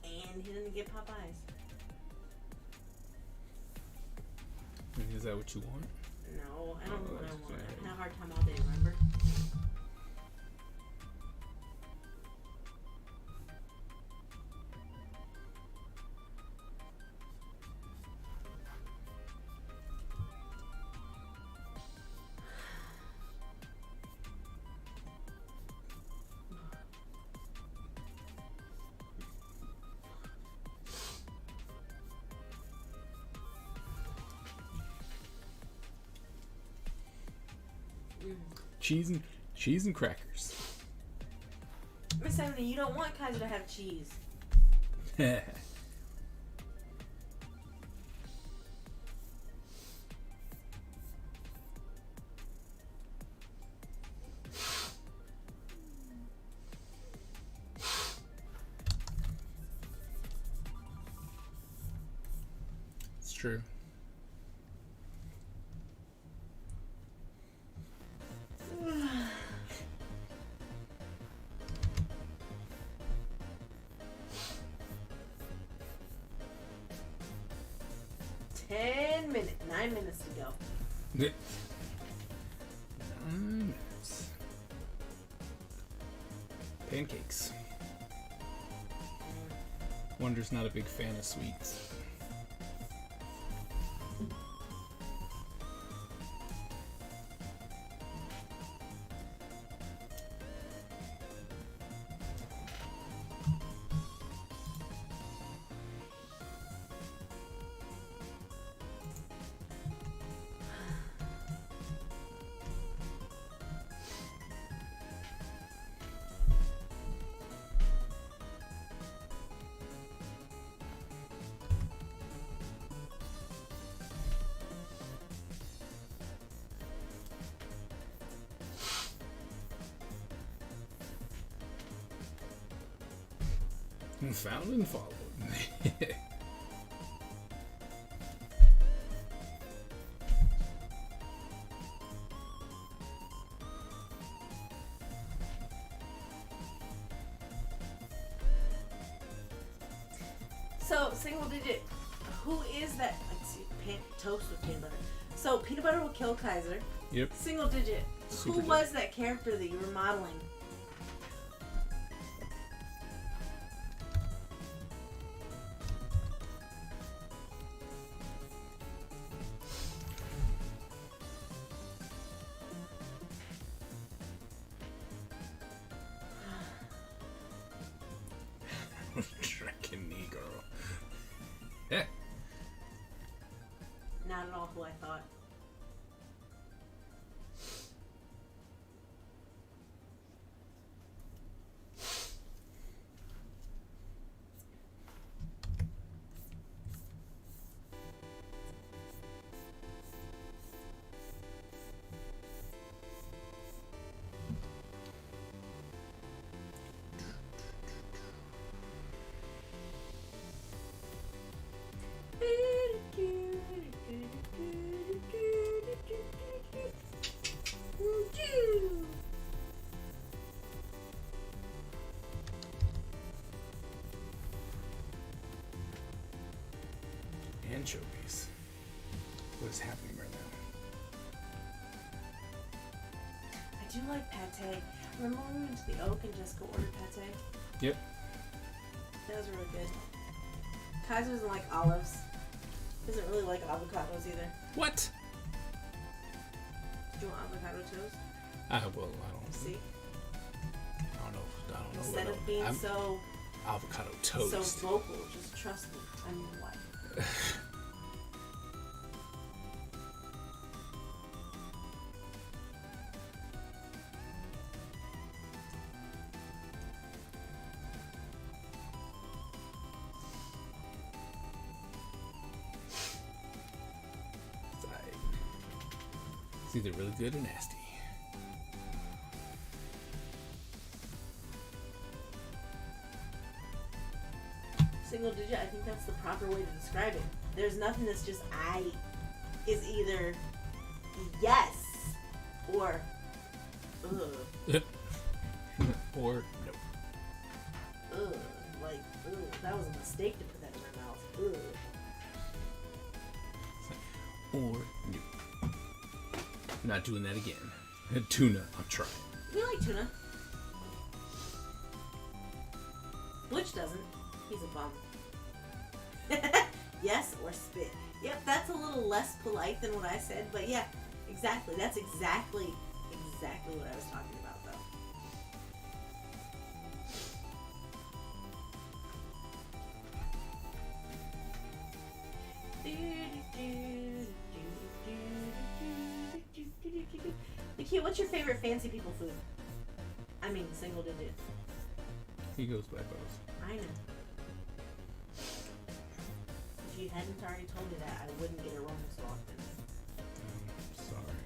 and he didn't get Popeyes. I mean, is that what you want? No, I don't know what I want. Okay. I've had a hard time all day, remember? Cheese and crackers. Miss Ebony, you don't want Kaiser to have cheese. true. $10 minutes. 9 minutes to go. 9 minutes. Pancakes. Wonder's not a big fan of sweets. Found and followed. So, single digit. Who is that? Let's see. Toast with peanut butter. So, peanut butter will kill Kaiser. Yep. Single digit. Super Who digit. was that character that you were modeling? Drinking knee girl. Yeah. Not at all who I thought. Anchovies. What is happening right now? I do like pate. Remember when we went to the Oak and Jessica ordered pate? Yep. That was really good. Kaiser doesn't like olives. Doesn't really like avocados either. What? Do you want avocado toast? Well, I don't. See? I don't know. Instead of being I'm so avocado toast. vocal, just trust me. I'm your wife. It's either really good or nasty. Single digit, I think that's the proper way to describe it. There's nothing that's just I is either yes or ugh. Or no. Ugh. Like, ugh. That was a mistake to put that in my mouth. Ugh. Or no. Not doing that again. Tuna, I'm trying. We like tuna. Butch doesn't. He's a bum. Yes or spit. Yep, that's a little less polite than what I said, but yeah, exactly. That's exactly what I was talking about, though. Nikki, what's your favorite fancy people food? I mean, single digit. He goes by both. I know. If you hadn't already told me that, I wouldn't get it wrong so often. Sorry.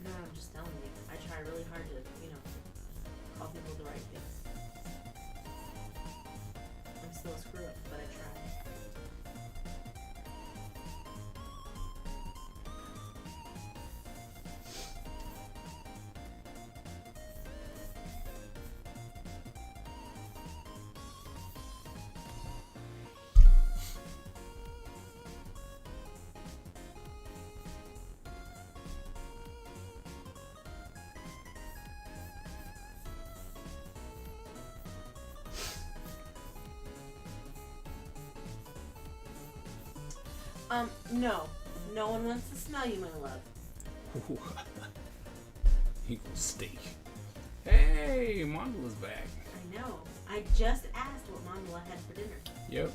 No, I'm just telling you. I try really hard to, call people the right things. I'm still a screw up, but I try. No. No one wants to smell you, my love. Ooh. Equals steak. Hey, Mandala's back. I know. I just asked what Mandala had for dinner. Yep.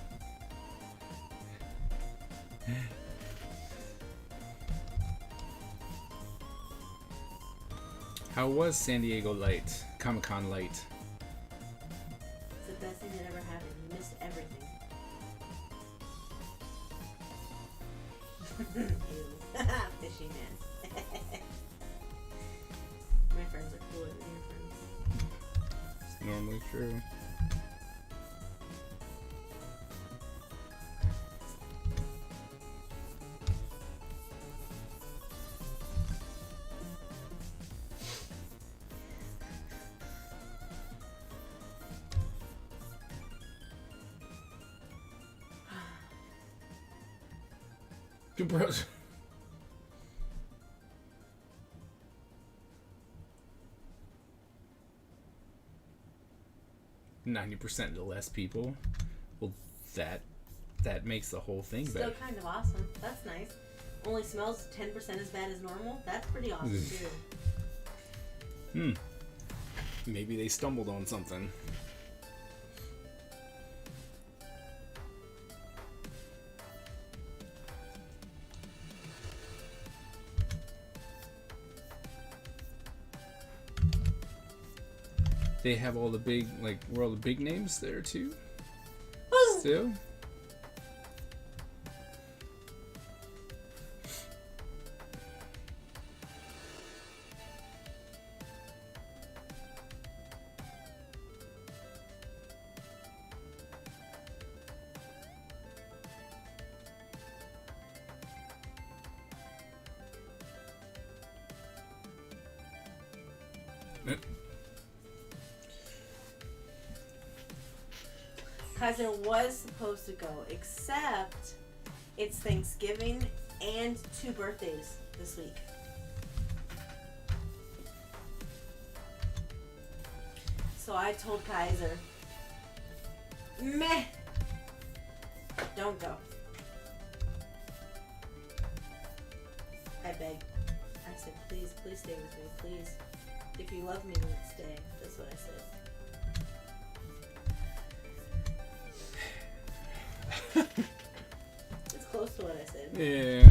How was San Diego Light? Comic-Con Light? It's the best thing that ever happened. You missed everything. Ew. Fishy man. My friends are cooler than your friends. It's normally true. Good bros. %90% to less people. Well, that makes the whole thing Still better. kind of awesome. That's nice. Only smells 10% as bad as normal. That's pretty awesome too. Maybe they stumbled on something. They have all the big, were all the big names there too? Still? Kaiser was supposed to go, except it's Thanksgiving and 2 birthdays this week. So I told Kaiser, meh, don't go. I begged. I said, please stay with me, please. If you love me, then stay. That's what I said. It's close to what I said. Yeah.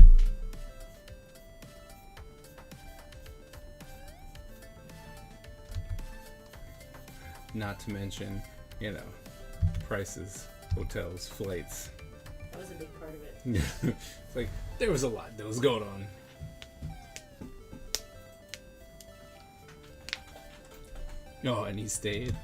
Not to mention, prices, hotels, flights. That was a big part of it. It's like, there was a lot that was going on. Oh, and he stayed.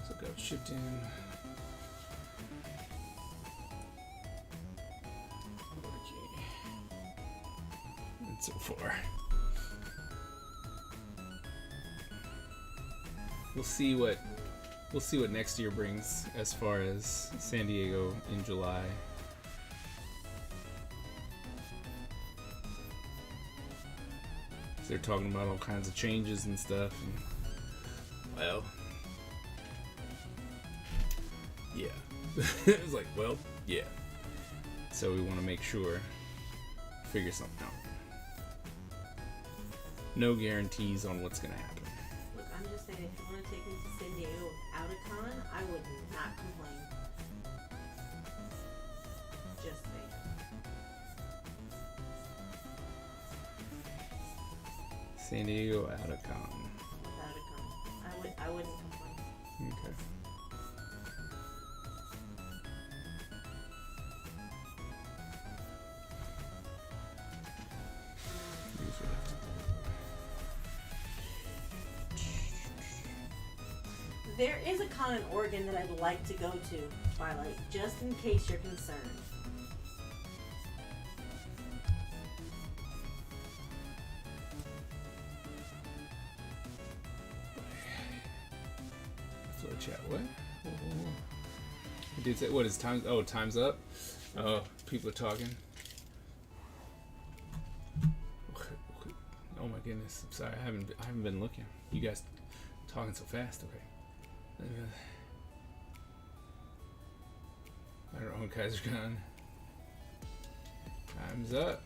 So got shipped in. Okay. And so far. We'll see what next year brings as far as San Diego in July. They're talking about all kinds of changes and stuff. And, well, yeah. It's like, well, yeah. So we want to make sure, figure something out. No guarantees on what's going to happen. Look, I'm just saying, if you want to take me to San Diego without a con, I would not complain. Just saying. San Diego out of con. Without a con, I wouldn't complain. Okay. Here's what I have to do. There is a con in Oregon that I'd like to go to, Twilight, just in case you're concerned. Flow chat. What? Did say what is time? Oh, time's up. Oh, people are talking. Oh my goodness! I'm sorry. I haven't been looking. You guys talking so fast. Okay. I don't know. KaiserCon. Time's up.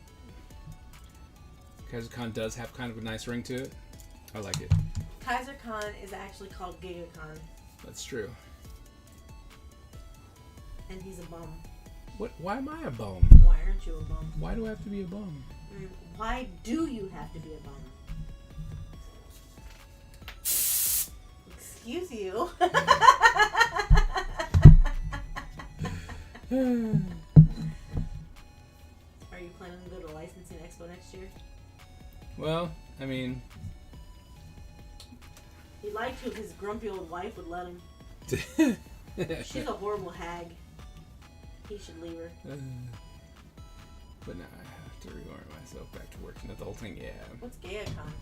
KaiserCon does have kind of a nice ring to it. I like it. KaiserCon is actually called GigaCon, That's true. and he's a bum. What? Why am I a bum? Why aren't you a bum? Why do I have to be a bum? Why do you have to be a bum? Excuse you. Are you planning to go to Licensing Expo next year? Well, I mean, He'd like to if his grumpy old wife would let him. She's a horrible hag. He should leave her. But now I have to reorient myself back to working adulting. Yeah. What's GaiaCon?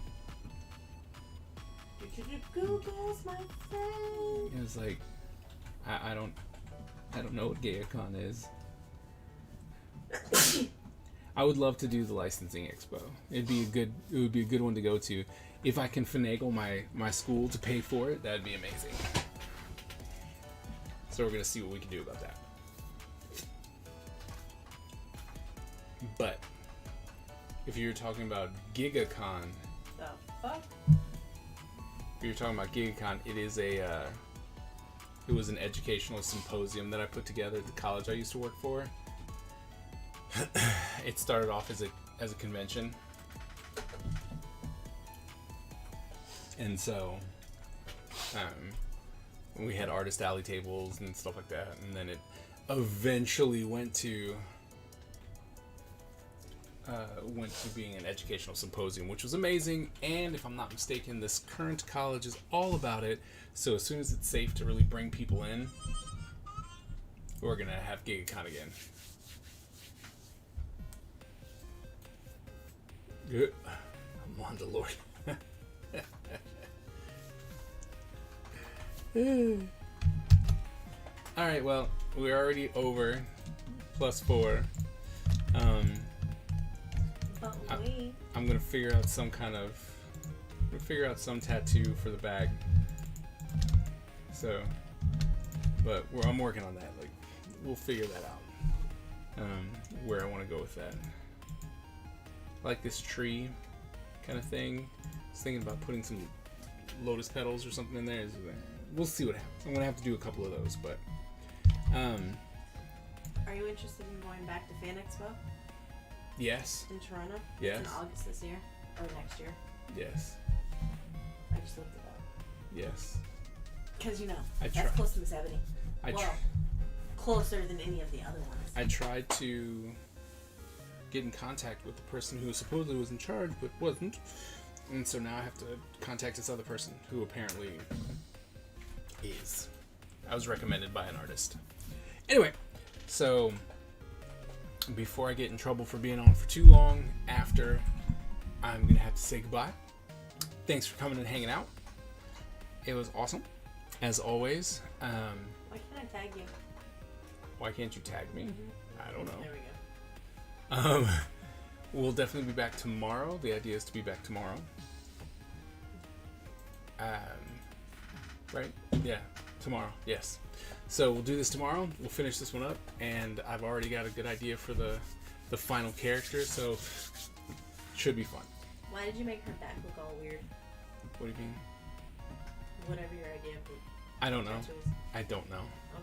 Google's my friend. It was like, I don't know what GaiaCon is. I would love to do the licensing expo. It would be a good one to go to. If I can finagle my school to pay for it, that'd be amazing. So we're gonna see what we can do about that. But if you're talking about GigaCon, The fuck? if you're talking about GigaCon, it was an educational symposium that I put together at the college I used to work for. It started off as a convention, and so we had artist alley tables and stuff like that, and then it eventually went to being an educational symposium, which was amazing. And if I'm not mistaken, this current college is all about it. So as soon as it's safe to really bring people in, we're gonna have GigaCon again. Good. I'm on the Lord. Alright, well, we're already over +4. But wait. I'm gonna figure out some tattoo for the bag. So, but I'm working on that. Like, we'll figure that out. Where I want to go with that. I like this tree kind of thing. I was thinking about putting some lotus petals or something in there. We'll see what happens. I'm gonna have to do a couple of those, but Are you interested in going back to Fan Expo yes, in Toronto? yes, In August this year? Or next year? yes, I just looked it up. yes. Because, I that's try. close to Miss Ebony. I Well, try. closer than any of the other ones. I tried to get in contact with the person who supposedly was in charge but wasn't, and so now I have to contact this other person who apparently is. I was recommended by an artist. Anyway, so before I get in trouble for being on for too long, I'm gonna have to say goodbye. Thanks for coming and hanging out. It was awesome, as always. Why can't I tag you? Why can't you tag me? I don't know. There we go. We'll definitely be back tomorrow. The idea is to be back tomorrow. Right? Yeah, tomorrow. Yes. So we'll do this tomorrow. We'll finish this one up, and I've already got a good idea for the final character, so should be fun. Why did you make her back look all weird? What do you mean? Whatever your idea of I don't know. tattoos. I don't know. Oh.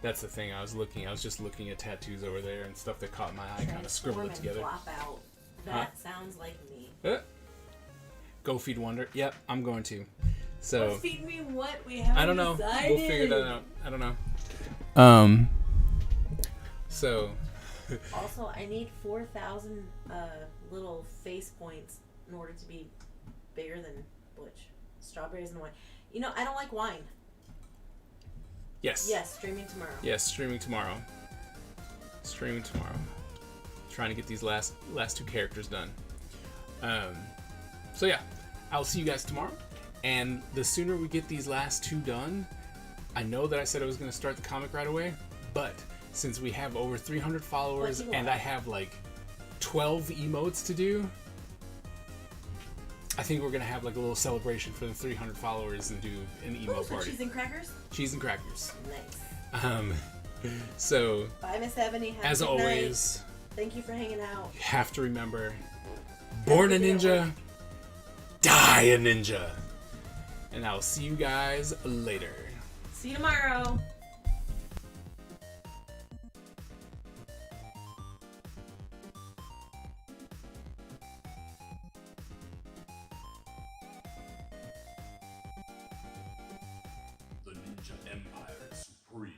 That's the thing. I was just looking at tattoos over there and stuff that caught my eye, kind of scribbled it together. Flop out. That sounds like me. Go feed Wonder. Yep, I'm going to. So What's feed me what? We haven't I don't know. decided. We'll figure that out. I don't know. So Also, I need 4,000 little face points in order to be bigger than Butch. Strawberries and wine. I don't like wine. Yes. Yes, streaming tomorrow. Yes, streaming tomorrow. Streaming tomorrow. Trying to get these last two characters done. So yeah, I'll see you guys tomorrow. And the sooner we get these last two done, I know that I said I was going to start the comic right away, but since we have over 300 followers and I have like 12 emotes to do, I think we're going to have like a little celebration for the 300 followers and do an emote party. Cheese and crackers? Cheese and crackers. Nice. So, Bye, Miss Ebony. Have as a good always, night. Thank you for hanging out. you have to remember, born a ninja, die a ninja. And I'll see you guys later. See you tomorrow. The Ninja Empire is supreme,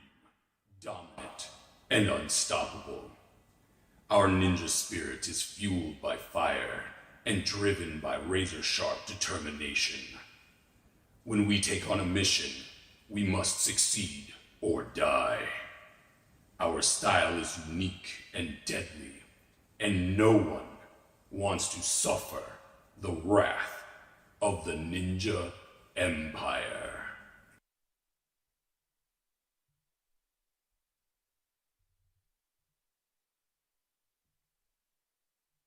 dominant, and unstoppable. Our ninja spirit is fueled by fire and driven by razor-sharp determination. When we take on a mission, we must succeed or die. Our style is unique and deadly, and no one wants to suffer the wrath of the Ninja Empire.